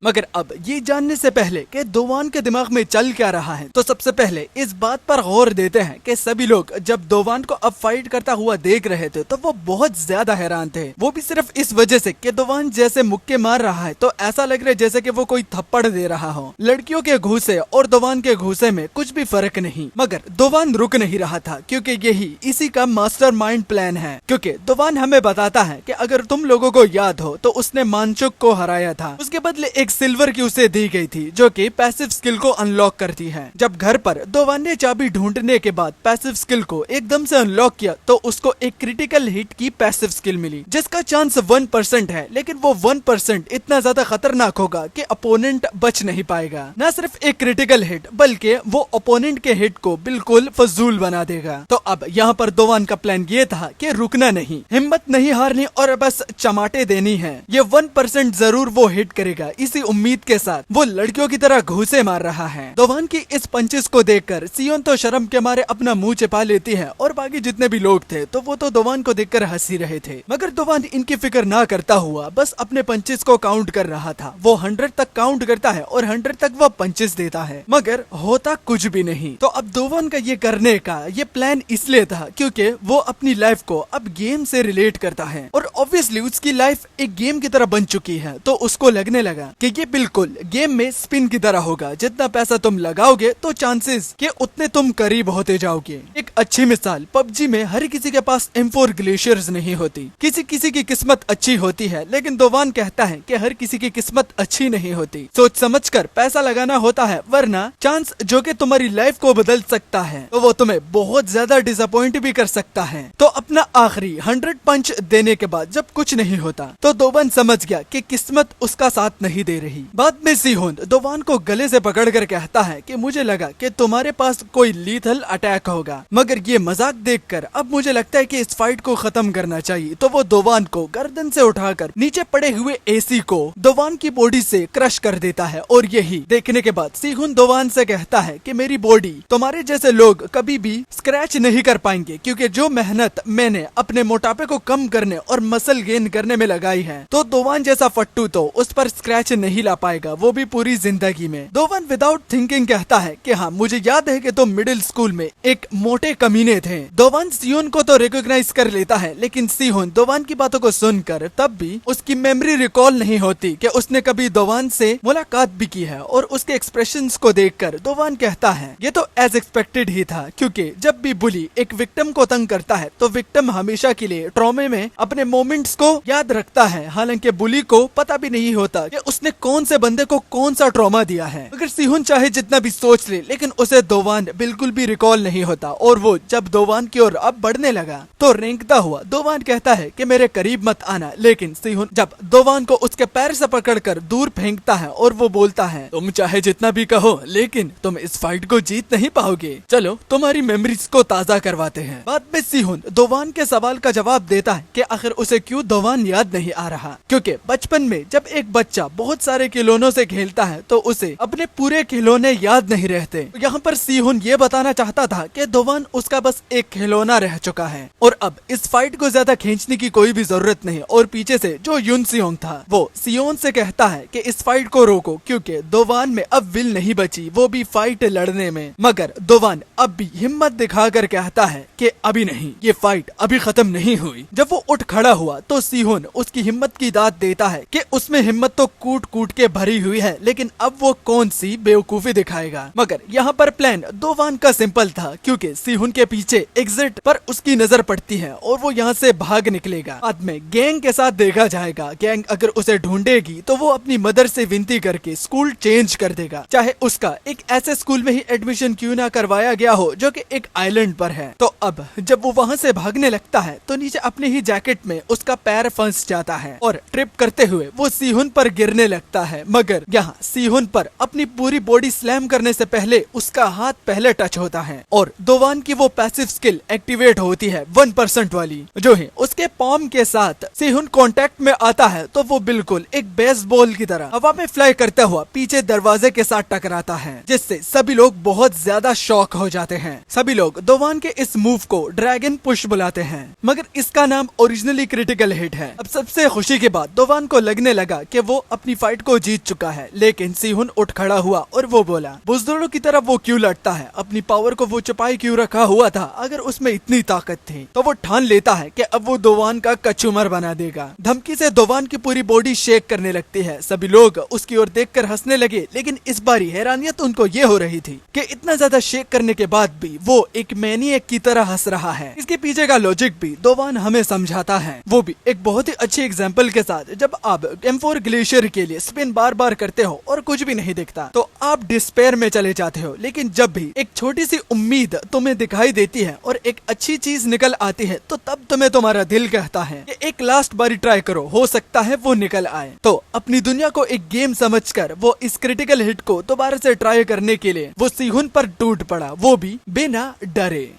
मगर अब ये जानने से पहले कि दोवान के दिमाग में चल क्या रहा है, तो सबसे पहले इस बात पर गौर देते हैं कि सभी लोग जब दोवान को अब फाइट करता हुआ देख रहे थे तो वो बहुत ज्यादा हैरान थे। वो भी सिर्फ इस वजह से कि दोवान जैसे मुक्के मार रहा है तो ऐसा लग रहा है जैसे कि वो कोई थप्पड़ दे रहा हो। लड़कियों के घूसे और दोवान के घूसे में कुछ भी फर्क नहीं। मगर दोवान रुक नहीं रहा था, क्योंकि यही इसी का मास्टरमाइंड प्लान है। क्योंकि दोवान हमें बताता है कि अगर तुम लोगों को याद हो तो उसने मानचुक को हराया था, उसके बदले एक सिल्वर की उसे दी गई थी, जो कि पैसिव स्किल को अनलॉक करती है। जब घर पर दोवान ने चाबी ढूंढने के बाद पैसिव स्किल को एकदम से अनलॉक किया तो उसको एक क्रिटिकल हिट की पैसिव स्किल मिली, जिसका चांस 1% है, लेकिन वो 1% इतना ज्यादा खतरनाक होगा कि अपोनेंट बच नहीं पाएगा। न सिर्फ एक क्रिटिकल हिट, बल्कि वो अपोनेंट के हिट को बिल्कुल फजूल बना देगा। तो अब यहाँ पर दोवान का प्लान ये था कि रुकना नहीं, हिम्मत नहीं हारनी और बस चमाटे देनी है। ये 1% जरूर वो हिट करेगा। इसी उम्मीद के साथ वो लड़कियों की तरह घूसे मार रहा है। दोवान की इस पंचेस को देखकर सियोन तो शर्म के मारे अपना मुंह छिपा लेती है और बाकी जितने भी लोग थे तो वो तो दोवान को देखकर हंसी रहे थे। मगर दोवान इनकी फिक्र ना करता हुआ बस अपने पंचेस को काउंट कर रहा था। वो 100 तक काउंट करता है और 100 तक वो पंचेस देता है, मगर होता कुछ भी नहीं। तो अब दोवान का ये करने का ये प्लान इसलिए था क्योंकि वो अपनी लाइफ को अब गेम से रिलेट करता है और ऑब्वियसली उसकी लाइफ एक गेम की तरह बन चुकी है। तो उसको लगने लगा कि ये बिल्कुल गेम में स्पिन की तरह होगा, जितना पैसा तुम लगाओगे तो चांसेस के उतने तुम करीब होते जाओगे। एक अच्छी मिसाल, पबजी में हर किसी के पास M4 ग्लेशियर्स नहीं होती, किसी किसी की किस्मत अच्छी होती है, लेकिन दोवान कहता है कि हर किसी की किस्मत अच्छी नहीं होती। सोच समझकर पैसा लगाना होता है, वरना चांस जो कि तुम्हारी लाइफ को बदल सकता है तो वो तुम्हें बहुत ज्यादा डिसअपॉइंट भी कर सकता है। तो अपना आखिरी 100 पंच देने के बाद जब कुछ नहीं होता तो दोवान समझ गया कि किस्मत उसका साथ नहीं दे रही। बाद में सिहोन दोवान को गले से पकड़कर कहता है कि मुझे लगा कि तुम्हारे पास कोई लीथल अटैक होगा, मगर ये मजाक देखकर अब मुझे लगता है कि इस फाइट को खत्म करना चाहिए। तो वो दोवान को गर्दन से उठाकर नीचे पड़े हुए एसी को दोवान की बॉडी से क्रश कर देता है। और यही देखने के बाद सिहोन दोवान से कहता है कि मेरी बॉडी तुम्हारे जैसे लोग कभी भी स्क्रैच नहीं कर पाएंगे, क्योंकि जो मेहनत मैंने अपने मोटापे को कम करने और मसल गेन करने में लगाई है, तो दोवान जैसा फट्टू तो उस पर स्क्रैच नहीं ला पाएगा, वो भी पूरी जिंदगी में। दोवान विदाउट थिंकिंग कहता है कि हाँ, मुझे याद है कि तुम मिडिल स्कूल में एक मोटे कमीने थे। दोवान सिहोन को तो रिकॉग्नाइज कर लेता है, लेकिन सिहोन दोवान की बातों को सुनकर तब भी उसकी मेमोरी रिकॉल नहीं होती कि उसने कभी दोवान से मुलाकात भी की है। और उसके एक्सप्रेशंस को देखकर दोवान कहता है ये तो एज एक्सपेक्टेड ही था, क्योंकि जब भी बुली एक विक्टिम को तंग करता है तो विक्टिम हमेशा के लिए ट्रॉमे में अपने मोमेंट्स को याद रखता है। हालांकि बुली को पता भी नहीं होता कि उसने कौन से बंदे को कौन सा ट्रॉमा दिया है। अगर सिहोन चाहे जितना भी सोच ले, लेकिन उसे दोवान बिल्कुल भी रिकॉल नहीं होता। और वो जब दोवान की ओर अब बढ़ने लगा तो रेंगता हुआ दोवान कहता है कि मेरे करीब मत आना, लेकिन सिहोन जब दोवान को उसके पैर से पकड़कर दूर फेंकता है और वो बोलता है तुम चाहे जितना भी कहो, लेकिन तुम इस फाइट को जीत नहीं पाओगे, चलो तुम्हारी मेमोरीज को ताजा करवाते हैं। बाद में सिहोन दोवान के सवाल का जवाब देता है कि आखिर उसे क्यों दोवान याद नहीं आ रहा, क्योंकि बचपन में जब एक बच्चा बहुत सारे खिलौनों से खेलता है तो उसे अपने पूरे खिलौने याद नहीं रहते। तो यहाँ पर सिहोन ये बताना चाहता था कि दोवान उसका बस एक खिलौना रह चुका है और अब इस फाइट को ज्यादा खींचने की कोई भी जरूरत नहीं। और पीछे से जो युन सियोंग था वो सियोन से कहता है कि इस फाइट को रोको, क्योंकि दोवान में अब विल नहीं बची, वो भी फाइट लड़ने में। मगर दोवान अब भी हिम्मत दिखाकर कहता है कि अभी नहीं, ये फाइट अभी खत्म नहीं हुई। जब वो उठ खड़ा हुआ तो सिहोन उसकी हिम्मत की दाद देता है कि उसमें हिम्मत तो कूट कूट के भरी हुई है, लेकिन अब वो कौन सी बेवकूफी दिखाएगा। मगर यहाँ पर प्लान दोवान का सिंपल था, क्योंकि सिहोन के पीछे एग्जिट पर उसकी नजर पड़ती है और वो यहाँ से भाग निकलेगा। बाद में गैंग के साथ देखा जाएगा, गैंग अगर उसे ढूंढेगी तो वो अपनी मदर से विनती करके स्कूल चेंज कर देगा, चाहे उसका एक ऐसे स्कूल में ही एडमिशन क्यों ना करवाया गया हो जो कि एक आइलैंड पर है। तो अब जब वो वहाँ से भागने लगता है तो नीचे अपने ही जैकेट में उसका पैर फंस जाता है और ट्रिप करते हुए वो सिहोन पर गिरने लगता है। मगर यहाँ सिहोन पर अपनी पूरी बॉडी स्लैम करने से पहले उसका हाथ पहले टच होता है और दोवान की वो पैसिव स्किल एक्टिवेट होती है 1% वाली, जो है उसके पॉम के साथ सिहोन कांटेक्ट में आता है तो वो बिल्कुल एक बेसबॉल की तरह हवा में फ्लाई करता हुआ पीछे दरवाजे के साथ टकराता है, जिससे सभी लोग बहुत ज्यादा शॉक हो जाते हैं। सभी लोग दोवान के इस मूव को ड्रैगन पुश बुलाते हैं, मगर इसका नाम ओरिजिनली क्रिटिकल हिट है। अब सबसे खुशी के बाद दोवान को लगने लगा कि वो अपनी फाइट को जीत चुका है, लेकिन सिहोन उठ खड़ा हुआ और वो बोला बुज़दुरों की तरह वो क्यों लड़ता है, अपनी पावर को वो छुपाई क्यों रखा हुआ था। अगर उसमें इतनी ताकत थी तो वो ठान लेता है कि अब वो दोवान का कचूमर बना देगा। धमकी से दोवान की पूरी बॉडी शेक करने लगती है। सभी लोग उसकी ओर देखकर हंसने लगे, लेकिन इस बारी हैरानियत उनको ये हो रही थी कि इतना ज्यादा शेक करने के बाद भी वो एक मैनिएक की तरह हंस रहा है। इसके पीछे का लॉजिक भी दोवान हमें समझाता है, वो भी एक बहुत ही अच्छी एग्जांपल के साथ। जब आप M4 ग्लेशियर के लिए स्पिन बार बार करते हो और कुछ भी नहीं दिखता तो आप डिस्पेयर में चले जाते हो, लेकिन जब भी एक छोटी सी उम्मीद तुम्हें दिखाई देती है और एक अच्छी चीज निकल आती है तो तब तुम्हें तुम्हारा दिल कहता है कि एक लास्ट बारी ट्राई करो, हो सकता है वो निकल आए। तो अपनी दुनिया को एक गेम समझकर वो इस क्रिटिकल हिट को दोबारा से ट्राई करने के लिए वो सिहोन पर टूट पड़ा, वो भी बिना डरे।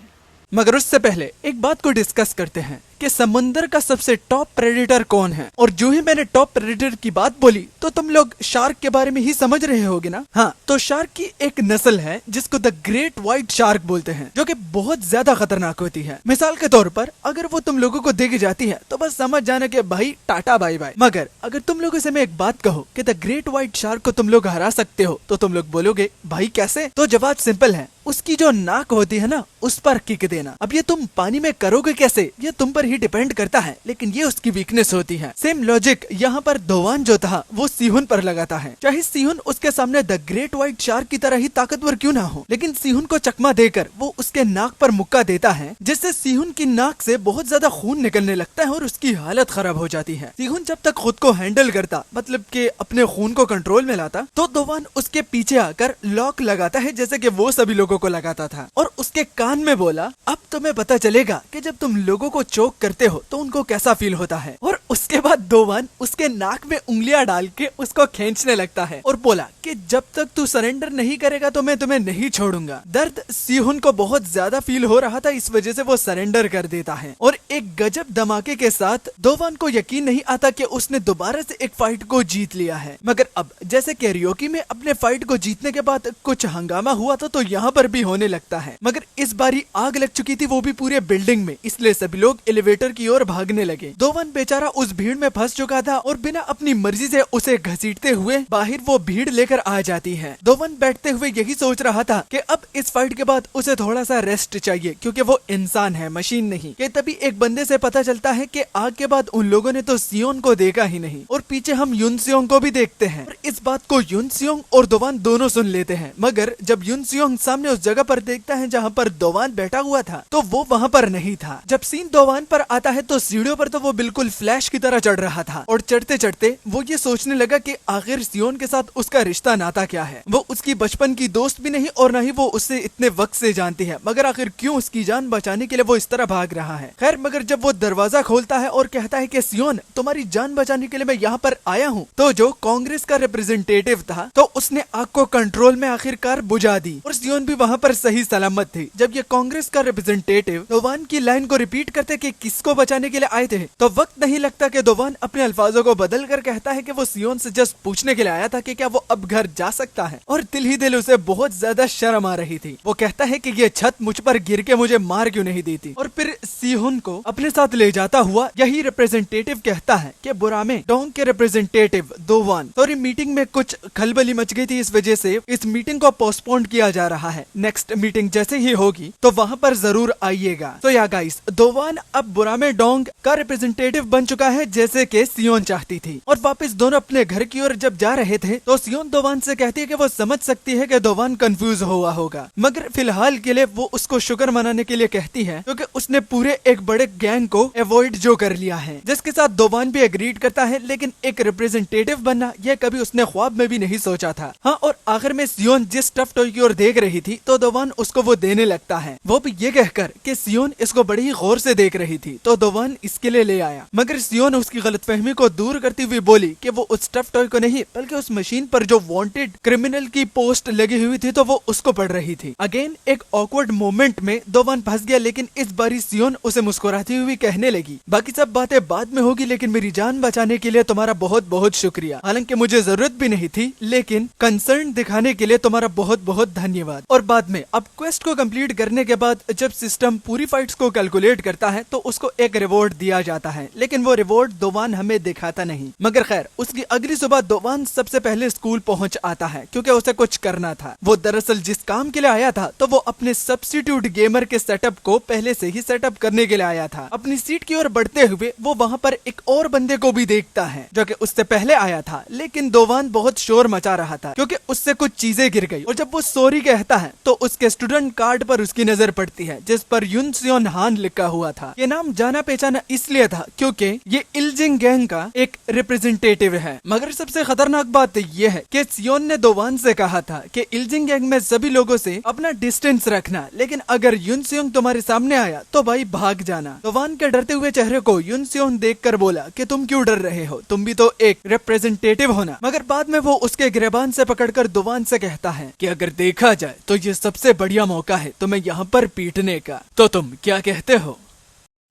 मगर उससे पहले एक बात को डिस्कस करते हैं कि समुंदर का सबसे टॉप प्रेडेटर कौन है। और जो ही मैंने टॉप प्रेडेटर की बात बोली तो तुम लोग शार्क के बारे में ही समझ रहे होगे ना। हाँ, तो शार्क की एक नस्ल है जिसको द ग्रेट व्हाइट शार्क बोलते हैं, जो कि बहुत ज्यादा खतरनाक होती है। मिसाल के तौर पर अगर वो तुम लोगों को देखी जाती है तो बस समझ जाना कि भाई टाटा बाय बाय। मगर अगर तुम लोगों से मैं एक बात कहूँ कि द ग्रेट व्हाइट शार्क को तुम लोग हरा सकते हो तो तुम लोग बोलोगे भाई कैसे। तो जवाब सिंपल है, उसकी जो नाक होती है ना उस पर किक देना। अब ये तुम पानी में करोगे कैसे, ये तुम पर ही डिपेंड करता है, लेकिन ये उसकी वीकनेस होती है। सेम लॉजिक यहाँ पर दोवान जो था वो सिहुन पर लगाता है। चाहे सिहुन उसके सामने द ग्रेट व्हाइट शार्क की तरह ही ताकतवर क्यों ना हो, लेकिन सिहुन को चकमा देकर वो उसके नाक पर मुक्का देता है, जिससे सिहुन की नाक से बहुत ज्यादा खून निकलने लगता है और उसकी हालत खराब हो जाती है। सिहुन जब तक खुद को हैंडल करता, मतलब कि अपने खून को कंट्रोल में लाता, तो दोवान उसके पीछे आकर लॉक लगाता है जैसे कि वो सभी लोगों को लगाता था, और उसके कान में बोला, अब तुम्हें पता चलेगा कि जब तुम लोगों को चोक करते हो तो उनको कैसा फील होता है। और उसके बाद दोवान उसके नाक में उंगलियां डाल के उसको खींचने लगता है और बोला कि जब तक तू सरेंडर नहीं करेगा तो मैं तुम्हें नहीं छोड़ूंगा। दर्द सिहुन को बहुत ज्यादा फील हो रहा था, इस वजह से वो सरेंडर कर देता है और एक गजब धमाके के साथ दोवान को यकीन नहीं आता कि उसने दोबारा से एक फाइट को जीत लिया है। मगर अब जैसे कैरियोकी में अपने फाइट को जीतने के बाद कुछ हंगामा हुआ था, तो यहाँ पर भी होने लगता है। मगर इस बारी आग लग चुकी थी, वो भी पूरे बिल्डिंग में, इसलिए सभी लोग एलिवेटर की ओर भागने लगे। दोवान बेचारा उस भीड़ में फंस चुका था और बिना अपनी मर्जी से उसे घसीटते हुए बाहर वो भीड़ लेकर आ जाती है। दोवान बैठते हुए यही सोच रहा था कि अब इस फाइट के बाद उसे थोड़ा सा रेस्ट चाहिए, क्योंकि वो इंसान है, मशीन नहीं। कि तभी एक बंदे से पता चलता है कि आग के बाद उन लोगों ने तो सियोन को देखा ही नहीं, और पीछे हम युनसियोंग को भी देखते हैं। और इस बात को युनसियोंग और दोवान दोनों सुन लेते हैं। मगर जब युनसियोंग सामने उस जगह पर देखता है जहाँ पर दोवान बैठा हुआ था, तो वो वहाँ पर नहीं था। जब सीन दोवान पर आता है तो सीढ़ियों पर तो वो बिल्कुल फ्लैश की तरह चढ़ रहा था, और चढ़ते चढ़ते वो ये सोचने लगा कि आखिर सियोन के साथ उसका रिश्ता नाता क्या है। वो उसकी बचपन की दोस्त भी नहीं और न ही वो उससे इतने वक्त से जानती है, मगर आखिर क्यों उसकी जान बचाने के लिए वो इस तरह भाग रहा है। खैर, मगर जब वो दरवाजा खोलता है और कहता है कि सियोन, तुम्हारी जान बचाने के लिए मैं यहाँ पर आया हूँ, तो जो कांग्रेस का रिप्रेजेंटेटिव था, तो उसने आग को कंट्रोल में आखिरकार बुझा दी और सियोन भी वहाँ पर सही सलामत थी। जब ये कांग्रेस का रिप्रेजेंटेटिव दोवान की लाइन को रिपीट करते कि किसको बचाने के लिए आए थे, तो वक्त नहीं लगता कि दोवान अपने अल्फाजों को बदल कर कहता है कि वो सियोन से जस्ट पूछने के लिए आया था कि क्या वो अब घर जा सकता है। और दिल ही दिल उसे बहुत ज्यादा शर्म आ रही थी। वो कहता है कि ये छत मुझ पर गिर के मुझे मार क्यों नहीं देती। और फिर सियोन को अपने साथ ले जाता हुआ यही रिप्रेजेंटेटिव कहता है कि बुरा में डोंग के रिप्रेजेंटेटिव दोवान, सॉरी, मीटिंग में कुछ खलबली मच गई थी, इस वजह से इस मीटिंग को पोस्टपोन किया जा रहा है। नेक्स्ट मीटिंग जैसे ही होगी तो वहाँ पर जरूर आइएगा। तो या गाइस, दोवान अब बुरा में डोंग का रिप्रेजेंटेटिव बन चुका है जैसे कि सियोन चाहती थी। और वापस दोनों अपने घर की ओर जब जा रहे थे तो सियोन दोवान से कहती है कि वो समझ सकती है कि दोवान कंफ्यूज हुआ होगा, मगर फिलहाल के लिए वो उसको शुक्र मनाने के लिए कहती है क्योंकि उसने पूरे एक बड़े गैंग को अवॉइड जो कर लिया है, जिसके साथ दोवान भी एग्रीड करता है। लेकिन एक रिप्रेजेंटेटिव बनना यह कभी उसने ख्वाब में भी नहीं सोचा था। हाँ, और आखिर में सियोन जिस टफ टॉय की ओर देख रही थी तो दोवान उसको वो देने लगता है, वो भी ये कहकर कि सियोन इसको बड़ी ही गौर से देख रही थी, तो दोवान इसके लिए ले आया। मगर सियोन उसकी गलतफहमी को दूर करती हुई बोली कि वो उस टफ टॉय को नहीं, बल्कि उस मशीन पर जो वांटेड क्रिमिनल की पोस्ट लगी हुई थी तो वो उसको पढ़ रही थी। अगेन एक ऑकवर्ड मोमेंट में दोवान फंस गया, लेकिन इस बारी सियोन उसे मुस्कुराती हुई कहने लगी, बाकी सब बातें बाद में होगी, लेकिन मेरी जान बचाने के लिए तुम्हारा बहुत बहुत शुक्रिया। हालांकि मुझे जरूरत भी नहीं थी, लेकिन कंसर्न दिखाने के लिए तुम्हारा बहुत बहुत धन्यवाद। और बाद में अब क्वेस्ट को कंप्लीट करने के बाद जब सिस्टम पूरी फाइट्स को कैलकुलेट करता है तो उसको एक रिवॉर्ड दिया जाता है, लेकिन वो रिवॉर्ड दोवान हमें दिखाता नहीं। मगर खैर, उसकी अगली सुबह दोवान सबसे पहले स्कूल पहुंच आता है क्योंकि उसे कुछ करना था। वो दरअसल जिस काम के लिए आया था तो वो अपने सब्स्टिट्यूट गेमर के सेटअप को पहले से ही सेटअप करने के लिए आया था। अपनी सीट की ओर बढ़ते हुए वो वहाँ पर एक और बंदे को भी देखता है जो कि उससे पहले आया था, लेकिन दोवान बहुत शोर मचा रहा था क्योंकि उससे कुछ चीजें गिर गई। और जब वो सॉरी कहता है तो उसके स्टूडेंट कार्ड पर उसकी नजर पड़ती है जिस पर युनसियोन हान लिखा हुआ था। ये नाम जाना पहचाना इसलिए था क्योंकि ये इल्जिंग गैंग का एक रिप्रेजेंटेटिव है। मगर सबसे खतरनाक बात ये है कि सियोन ने दोवान से कहा था कि इल्जिंग गैंग में सभी लोगों से अपना डिस्टेंस रखना, लेकिन अगर युनसियोंग तुम्हारे सामने आया तो भाई भाग जाना। दोवान के डरते हुए चेहरे को युनसियोंग देखकर बोला कि तुम क्यों डर रहे हो, तुम भी तो एक रिप्रेजेंटेटिव हो ना। मगर बाद में वो उसके गिरबान से पकड़कर दोवान से कहता है कि अगर देखा जाए तो ये सबसे बढ़िया मौका है तुम्हें यहाँ पर पीटने का, तो तुम क्या कहते हो।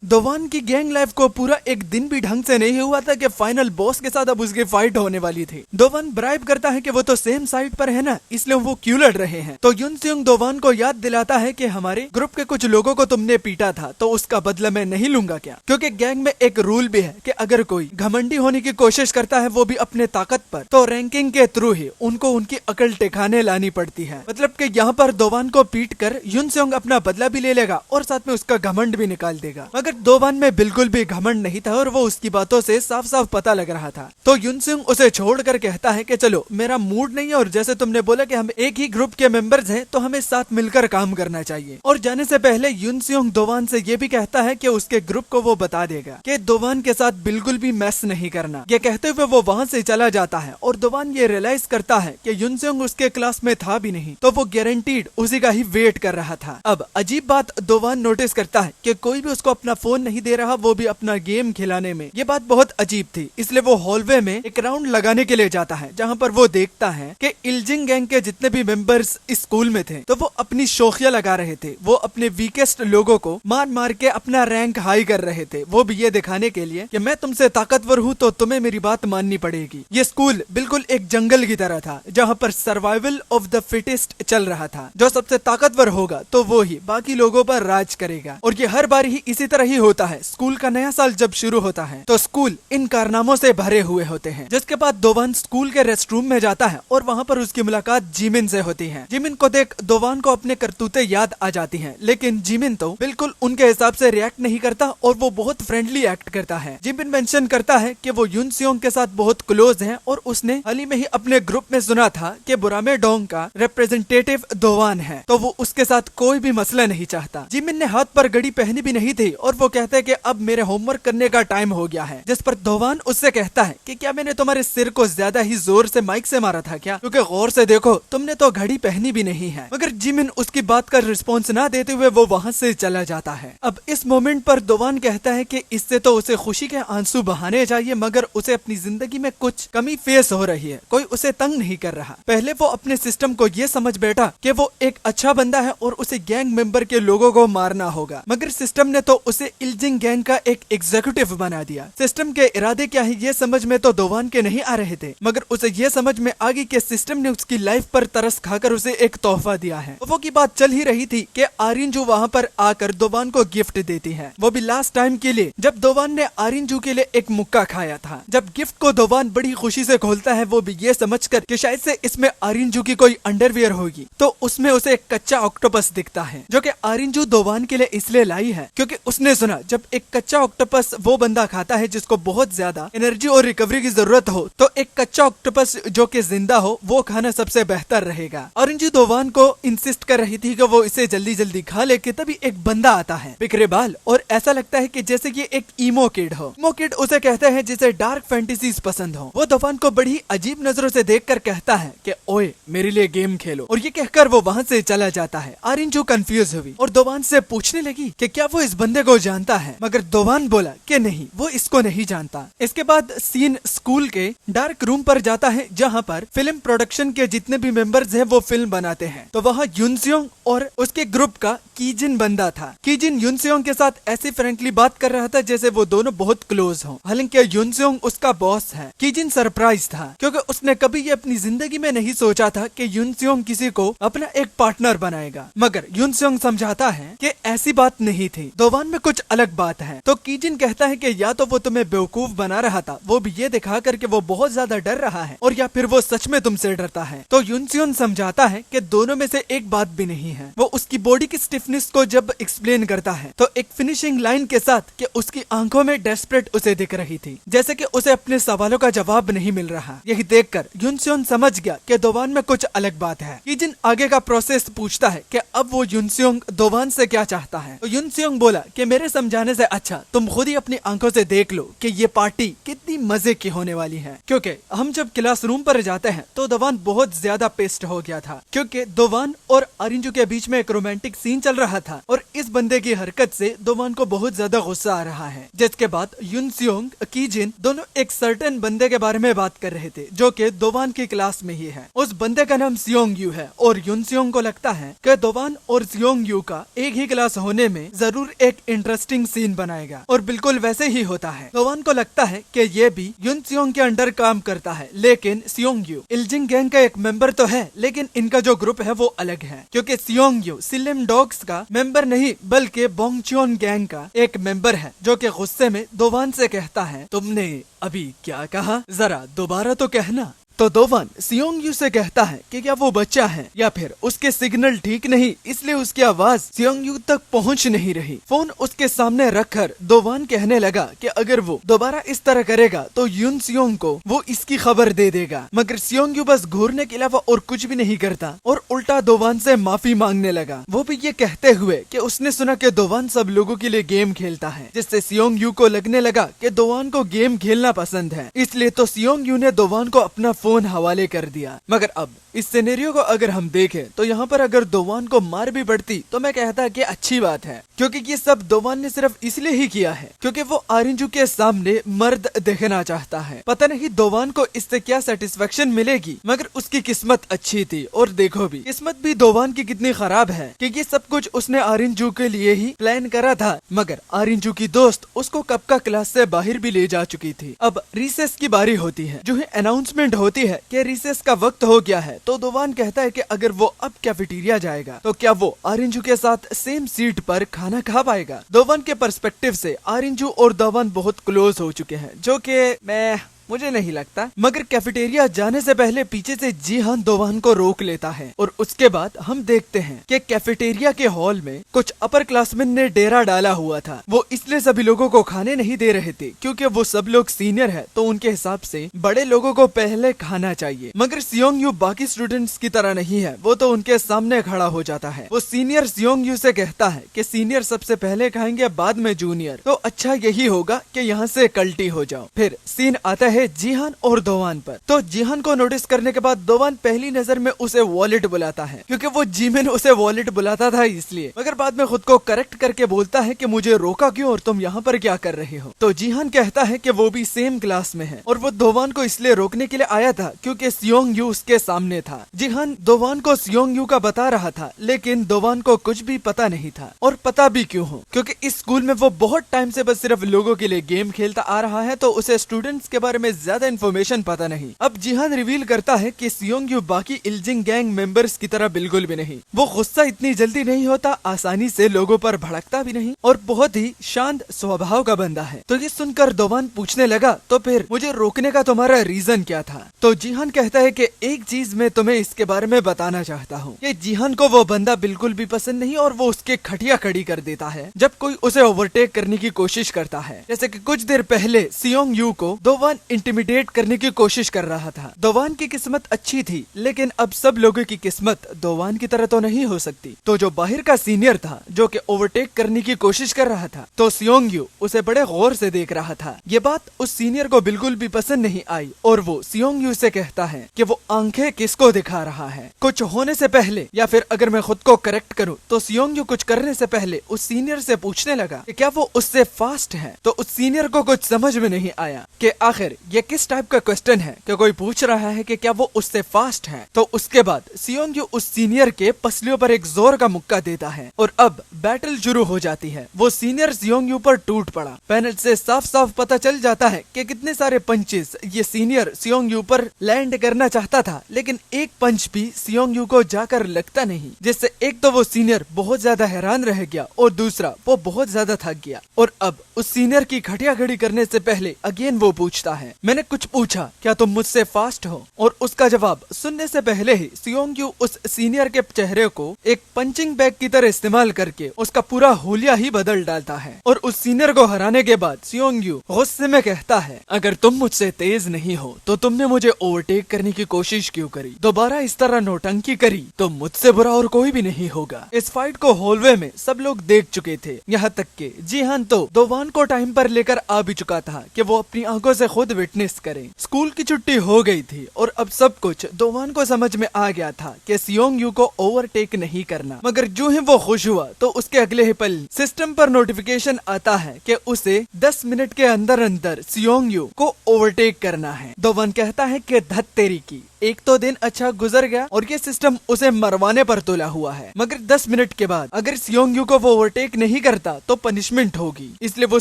दोवान की गैंग लाइफ को पूरा एक दिन भी ढंग से नहीं हुआ था कि फाइनल बॉस के साथ अब उसकी फाइट होने वाली थी। दोवान ब्राइब करता है कि वो तो सेम साइड पर है ना, इसलिए वो क्यों लड़ रहे हैं। तो युनसियोंग दोवान को याद दिलाता है कि हमारे ग्रुप के कुछ लोगों को तुमने पीटा था तो उसका बदला मैं नहीं लूंगा क्या, क्योंकि गैंग में एक रूल भी है कि अगर कोई घमंडी होने की कोशिश करता है वो भी अपने ताकत पर, तो रैंकिंग के थ्रू ही उनको उनकी अकल टिकाने लानी पड़ती है। मतलब कि यहाँ पर दोवान को पीट कर युनसियोंग अपना बदला भी ले लेगा और साथ में उसका घमंड भी निकाल देगा। मगर मगर दोवान में बिल्कुल भी घमंड नहीं था और वो उसकी बातों से साफ साफ पता लग रहा था। तो युनसेयोंग उसे छोड़कर कहता है कि चलो मेरा मूड नहीं है और जैसे तुमने बोला कि हम एक ही ग्रुप के मेंबर्स हैं तो हमें साथ मिलकर काम करना चाहिए। और जाने से पहले युनसेयोंग दोवान से ये भी कहता है कि उसके ग्रुप को वो बता देगा कि दोवान के साथ बिल्कुल भी मैस नहीं करना। ये कहते हुए वो वहाँ से चला जाता है और दोवान ये रियलाइज करता है कि युनसेयोंग उसके क्लास में था भी नहीं, तो वो गारंटीड उसी का ही वेट कर रहा था। अब अजीब बात दोवान नोटिस करता है कि कोई भी उसको अपना फोन नहीं दे रहा, वो भी अपना गेम खिलाने में। ये बात बहुत अजीब थी, इसलिए वो हॉलवे में एक राउंड लगाने के लिए जाता है जहाँ पर वो देखता है कि इल्जिंग गैंग के जितने भी मेंबर्स इस स्कूल में थे तो वो अपनी शोखिया लगा रहे थे। वो अपने वीकेस्ट लोगों को मार मार के अपना रैंक हाई कर रहे थे, वो भी ये दिखाने के लिए कि मैं तुमसे ताकतवर हूँ तो तुम्हें मेरी बात माननी पड़ेगी। ये स्कूल बिल्कुल एक जंगल की तरह था जहाँ पर सर्वाइवल ऑफ द फिटेस्ट चल रहा था। जो सबसे ताकतवर होगा तो वो ही बाकी लोगों पर राज करेगा। और ये हर बार ही इसी तरह ही होता है। स्कूल का नया साल जब शुरू होता है तो स्कूल इन कारनामों से भरे हुए होते हैं। जिसके बाद दोवान स्कूल के रेस्टरूम में जाता है और वहाँ पर उसकी मुलाकात जिमिन से होती है। जिमिन को देख दोवान को अपने करतूते याद आ जाती हैं, लेकिन जिमिन तो बिल्कुल उनके हिसाब से रिएक्ट नहीं करता और वो बहुत फ्रेंडली एक्ट करता है। जिमिन मेंशन करता है कि वो युनसेयोंग के साथ बहुत क्लोज हैं और उसने हाल ही में ही अपने ग्रुप में सुना था कि बुरामे डोंग का रिप्रेजेंटेटिव दोवान है, तो वो उसके साथ कोई भी मसला नहीं चाहता। जिमिन ने हाथ पर घड़ी पहनी भी नहीं थी और वो कहते हैं कि अब मेरे होमवर्क करने का टाइम हो गया है। जिस पर दोवान उससे कहता है कि क्या मैंने तुम्हारे सिर को ज्यादा ही जोर से माइक से मारा था क्या, क्योंकि गौर से देखो तुमने तो घड़ी पहनी भी नहीं है। मगर जिमिन उसकी बात का रिस्पॉन्स ना देते हुए वो वहाँ से चला जाता है। अब इस मोमेंट पर दोवान कहता है कि इससे तो उसे खुशी के आंसू बहाने चाहिए, मगर उसे अपनी जिंदगी में कुछ कमी फेस हो रही है, कोई उसे तंग नहीं कर रहा। पहले वो अपने सिस्टम को ये समझ बैठा कि वो एक अच्छा बंदा है और उसे गैंग मेंबर के लोगों को मारना होगा, मगर सिस्टम ने तो उसे इल्जिंग गैंग का एक एग्जीक्यूटिव बना दिया। सिस्टम के इरादे क्या है ये समझ में तो दोवान के नहीं आ रहे थे, मगर उसे ये समझ में आ गई कि सिस्टम ने उसकी लाइफ पर तरस खाकर उसे एक तोहफा दिया है। वो की बात चल ही रही थी कि आरिंजू वहाँ पर आकर दोवान को गिफ्ट देती है, वो भी लास्ट टाइम के लिए, जब दोवान ने आरिंजू के लिए एक मुक्का खाया था। जब गिफ्ट को दोवान बड़ी खुशी से खोलता है, वो भी ये समझकर कि शायद से इसमें आरिंजू की कोई अंडरवियर होगी, तो उसमें उसे एक कच्चा ऑक्टोपस दिखता है जो कि आरिंजू दोवान के लिए इसलिए लाई है क्योंकि उसने सुना जब एक कच्चा ऑक्टोपस वो बंदा खाता है जिसको बहुत ज्यादा एनर्जी और रिकवरी की जरूरत हो, तो एक कच्चा ऑक्टोपस जो कि जिंदा हो वो खाना सबसे बेहतर रहेगा। आरिंजू दोवान को इंसिस्ट कर रही थी कि वो इसे जल्दी जल्दी खा ले कि तभी एक बंदा आता है, बिखरे बाल, और ऐसा लगता है कि जैसे ये एक ईमो किड हो। ईमो किड उसे कहते हैं जिसे डार्क फैंटेसीज पसंद हो। वो दोवान को बड़ी अजीब नजरों से देखकर कहता है कि ओए मेरे लिए गेम खेलो, और ये कहकर वो वहाँ से चला जाता है। आरिंजू कंफ्यूज हुई और दोवान से पूछने लगी कि क्या वो इस बंदे को जानता है, मगर दोवान बोला कि नहीं, वो इसको नहीं जानता। इसके बाद सीन स्कूल के डार्क रूम पर जाता है जहाँ पर फिल्म प्रोडक्शन के जितने भी मेंबर्स हैं वो फिल्म बनाते हैं। तो वहाँ युनसेयोंग और उसके ग्रुप का कीजिन बंदा था। कीजिन युनसेयोंग के साथ ऐसी फ्रेंकली बात कर रहा था जैसे वो दोनों बहुत क्लोज हों। हालांकि युनसेयोंग उसका बॉस है। कीजिन सरप्राइज था क्योंकि उसने कभी ये अपनी जिंदगी में नहीं सोचा था कि युनसेयोंग किसी को अपना एक पार्टनर बनाएगा, मगर युनसेयोंग समझाता है कि ऐसी बात नहीं थी, दोवान में कुछ अलग बात है। तो कीजिन कहता है कि या तो वो तुम्हें बेवकूफ बना रहा था, वो भी ये दिखा करके वो बहुत ज्यादा डर रहा है, और या फिर वो सच में तुमसे डरता है। तो युनसेयोंग समझाता है कि दोनों में से एक बात भी नहीं है। वो उसकी बॉडी की स्टिफनेस को जब एक्सप्लेन करता है तो एक फिनिशिंग लाइन के साथ कि उसकी आंखों में डेस्परेट उसे दिख रही थी, जैसे कि उसे अपने सवालों का जवाब नहीं मिल रहा। यही देखकर युनसेयोंग समझ गया कि दोवान में कुछ अलग बात है। कीजिन आगे का प्रोसेस पूछता है कि अब वो युनसेयोंग दोवान से क्या चाहता है। तो युनसेयोंग बोला कि मेरे समझाने से अच्छा तुम खुद ही अपनी आंखों से देख लो कि ये पार्टी कितनी मजे की होने वाली है, क्योंकि हम जब क्लासरूम पर जाते हैं तो दोवान बहुत ज्यादा पेस्ट हो गया था, क्योंकि दोवान और आरिंजू के बीच में एक रोमांटिक सीन चल रहा था और इस बंदे की हरकत से दोवान को बहुत ज्यादा गुस्सा आ रहा है। जिसके बाद युनसेयोंग कीजिन दोनों एक सर्टेन बंदे के बारे में बात कर रहे थे जो कि दोवान की क्लास में ही है। उस बंदे का नाम सियोंग यू है और युनसेयोंग को लगता है कि दोवान और सियोंग यू का एक ही क्लास होने में जरूर एक इंटरेस्टिंग सीन बनाएगा, और बिल्कुल वैसे ही होता है। दोवान को लगता है कि ये भी युनसेयोंग के अंडर काम करता है, लेकिन सियोंग यू इल्जिंग गैंग का एक मेंबर तो है, लेकिन इनका जो ग्रुप है वो अलग है, क्योंकि सियोंग यू सिलेम डॉग्स का मेंबर नहीं बल्कि बोंगचोन गैंग का एक मेंबर है, जो कि गुस्से में दोवान से कहता है तुमने अभी क्या कहा, जरा दोबारा तो कहना। तो दोवन सियोंग यू से कहता है कि क्या वो बच्चा है या फिर उसके सिग्नल ठीक नहीं, इसलिए उसकी आवाज सियोंग यू तक पहुंच नहीं रही। फोन उसके सामने रखकर दोवन कहने लगा कि अगर वो दोबारा इस तरह करेगा तो यून सियोंग को वो इसकी खबर दे देगा। मगर सियोंग यू बस घूरने के अलावा और कुछ भी नहीं करता और उल्टा दोवन से माफी मांगने लगा, वो भी ये कहते हुए कि उसने सुना कि दोवन सब लोगों के लिए गेम खेलता है, जिससे सियोंग यू को लगने लगा कि दोवन को गेम खेलना पसंद है। इसलिए तो सियोंग यू ने दोवन को अपना फोन हवाले कर दिया। मगर अब इस सिनेरियो को अगर हम देखें तो यहाँ पर अगर दोवन को मार भी पड़ती तो मैं कहता कि अच्छी बात है, क्योंकि ये सब दोवन ने सिर्फ इसलिए ही किया है क्योंकि वो आरिंजू के सामने मर्द देखना चाहता है। पता नहीं दोवन को इससे क्या सेटिस्फेक्शन मिलेगी, मगर उसकी किस्मत अच्छी थी। और देखो भी किस्मत भी दोवन की कितनी खराब है कि ये सब कुछ उसने आरिंजू के लिए ही प्लान करा था, मगर आरिंजू की दोस्त उसको कब का क्लास से बाहर भी ले जा चुकी थी। अब रिसेस की बारी होती है, जो है अनाउंसमेंट होती है कि रिसेस का वक्त हो गया है। तो दोवन कहता है कि अगर वो अब कैफेटेरिया जाएगा तो क्या वो आरिंजू के साथ सेम सीट पर खाना खा पाएगा। दोवन के पर्सपेक्टिव से आरिंजू और दोवन बहुत क्लोज हो चुके हैं, जो कि मुझे नहीं लगता। मगर कैफेटेरिया जाने से पहले पीछे से जीहान दोवन को रोक लेता है और उसके बाद हम देखते हैं कि कैफेटेरिया के हॉल में कुछ अपर क्लासमैन ने डेरा डाला हुआ था। वो इसलिए सभी लोगों को खाने नहीं दे रहे थे क्योंकि वो सब लोग सीनियर है, तो उनके हिसाब से बड़े लोगों को पहले खाना चाहिए। मगर सियोंग यू बाकी स्टूडेंट्स की तरह नहीं है, वो तो उनके सामने खड़ा हो जाता है। वो सीनियर सियोंग यू से कहता है कि सीनियर सबसे पहले खाएंगे, बाद में जूनियर, तो अच्छा यही होगा कि यहाँ से कल्टी हो जाओ। फिर सीन आता है जीहान और दोवन पर। तो जीहान को नोटिस करने के बाद दोवन पहली नजर में उसे वॉलेट बुलाता है, क्योंकि वो जीमिन उसे वॉलेट बुलाता था इसलिए। मगर बाद में खुद को करेक्ट करके बोलता है कि मुझे रोका क्यों और तुम यहाँ पर क्या कर रहे हो। तो जीहान कहता है कि वो भी सेम क्लास में है और वो दोवन को इसलिए रोकने के लिए आया था क्योंकि सियोंग यू उसके सामने था। जीहान दोवन को सियोंग यू का बता रहा था, लेकिन दोवन को कुछ भी पता नहीं था। और पता भी क्यों हो, क्योंकि इस स्कूल में वो बहुत टाइम से बस सिर्फ लोगों के लिए गेम खेलता आ रहा है, तो उसे स्टूडेंट्स के बारे में ज्यादा इन्फॉर्मेशन पता नहीं। अब जीहान रिवील करता है कि सियोंग यू बाकी इल्जिंग गैंग मेंबर्स की तरह बिल्कुल भी नहीं। वो गुस्सा इतनी जल्दी नहीं होता, आसानी से लोगों पर भड़कता भी नहीं और बहुत ही शांत स्वभाव का बंदा है। तो ये सुनकर दोवन पूछने लगा, तो फिर मुझे रोकने का तुम्हारा रीजन क्या था। तो जीहान कहता है कि एक चीज मैं तुम्हें इसके बारे में बताना चाहता हूँ। ये जीहान को वो बंदा बिल्कुल भी पसंद नहीं और वो उसके खटिया खड़ी कर देता है जब कोई उसे ओवरटेक करने की कोशिश करता है। जैसे कि कुछ देर पहले सियोंग यू को दोवन इंटिमिडेट करने की कोशिश कर रहा था। दोवन की किस्मत अच्छी थी, लेकिन अब सब लोगों की किस्मत दोवन की तरह तो नहीं हो सकती। तो जो बाहर का सीनियर था जो कि ओवरटेक करने की कोशिश कर रहा था, तो सियोंग यू उसे बड़े गौर से देख रहा था। ये बात उस सीनियर को बिल्कुल भी पसंद नहीं आई और वो सियोंग यू से कहता है कि वो आंखें किसको दिखा रहा है। कुछ होने से पहले, या फिर अगर मैं खुद को करेक्ट करूँ, तो सियोंग यू कुछ करने से पहले उस सीनियर से पूछने लगा कि क्या वो उससे फास्ट है। तो उस सीनियर को कुछ समझ में नहीं आया कि आखिर ये किस टाइप का क्वेश्चन है कि कोई पूछ रहा है कि क्या वो उससे फास्ट है। तो उसके बाद सियोंग यू उस सीनियर के पसलियों पर एक जोर का मुक्का देता है और अब बैटल शुरू हो जाती है। वो सीनियर सियोंग यू पर टूट पड़ा। पैनल से साफ साफ पता चल जाता है कि कितने सारे पंचेस ये सीनियर सियोंग यू पर लैंड करना चाहता था, लेकिन एक पंच भी सियोंग यू को जाकर लगता नहीं, जिससे एक तो वो सीनियर बहुत ज्यादा हैरान रह गया और दूसरा वो बहुत ज्यादा थक गया। और अब उस सीनियर की खटिया खड़ी करने से पहले अगेन वो पूछता है, मैंने कुछ पूछा, क्या तुम मुझसे फास्ट हो। और उसका जवाब सुनने से पहले ही सियोंग यू उस सीनियर के चेहरे को एक पंचिंग बैग की तरह इस्तेमाल करके उसका पूरा हुलिया ही बदल डालता है। और उस सीनियर को हराने के बाद सियोंग यू गुस्से में कहता है, अगर तुम मुझसे तेज नहीं हो तो तुमने मुझे ओवरटेक करने की कोशिश क्यों करी। दोबारा इस तरह नौटंकी करी तो मुझसे बुरा और कोई भी नहीं होगा। इस फाइट को हॉलवे में सब लोग देख चुके थे, यहाँ तक के जीहान तो दोवन को टाइम पर लेकर आ भी चुका था कि वो अपनी आंखों से खुद विटनेस करे। स्कूल की छुट्टी हो गई थी और अब सब कुछ दोवन को समझ में आ गया था कि सियोंग यू को ओवरटेक नहीं करना। मगर जो ही वो खुश हुआ तो उसके अगले ही पल सिस्टम पर नोटिफिकेशन आता है कि उसे 10 मिनट के अंदर अंदर सियोंग यू को ओवरटेक करना है। दोवन कहता है कि धत तेरी की, एक तो दिन अच्छा गुजर गया और ये सिस्टम उसे मरवाने पर तुला हुआ है। मगर 10 मिनट के बाद अगर सियोंग यू को वो ओवरटेक नहीं करता तो पनिशमेंट होगी, इसलिए वो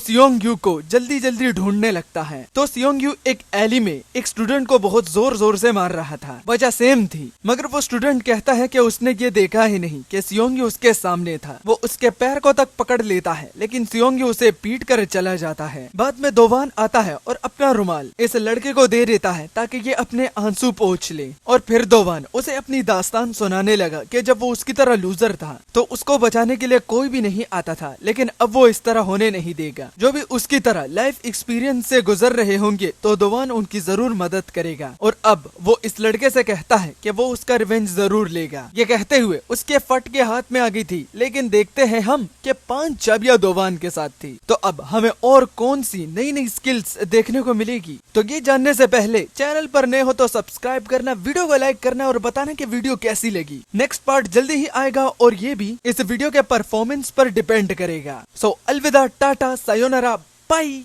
सियोंग यू को जल्दी जल्दी ढूंढने लगता है। तो सियोंग यू सियोंगयू एक एली में एक स्टूडेंट को बहुत जोर जोर से मार रहा था। वजह सेम थी, मगर वो स्टूडेंट कहता है कि उसने ये देखा ही नहीं कि सियोंगयू उसके सामने था। वो उसके पैर को तक पकड़ लेता है, लेकिन सियोंगयू उसे पीट कर चला जाता है। बाद में दोवान आता है और अपना रुमाल इस लड़के को दे देता है ताकि ये अपने आंसू पोंछ ले। और फिर दोवान उसे अपनी दास्तान सुनाने लगा कि जब वो उसकी तरह लूजर था तो उसको बचाने के लिए कोई भी नहीं आता था, लेकिन अब वो इस तरह होने नहीं देगा। जो भी उसकी तरह लाइफ एक्सपीरियंस से गुजर रहे होंगे तो दोवान उनकी जरूर मदद करेगा। और अब वो इस लड़के से कहता है कि वो उसका रिवेंज जरूर लेगा। ये कहते हुए उसके फट के हाथ में आ गई थी, लेकिन देखते हैं हम कि 5 चाबियां दोवान के साथ थी। तो अब हमें और कौन सी नई नई स्किल्स देखने को मिलेगी? तो ये जानने से पहले चैनल पर नए हो तो सब्सक्राइब करना, वीडियो को लाइक करना और बताना कि वीडियो कैसी लगी। नेक्स्ट पार्ट जल्दी ही आएगा और ये भी इस वीडियो के परफॉर्मेंस पर डिपेंड करेगा। सो अलविदा, टाटा, सायोनारा, बाय।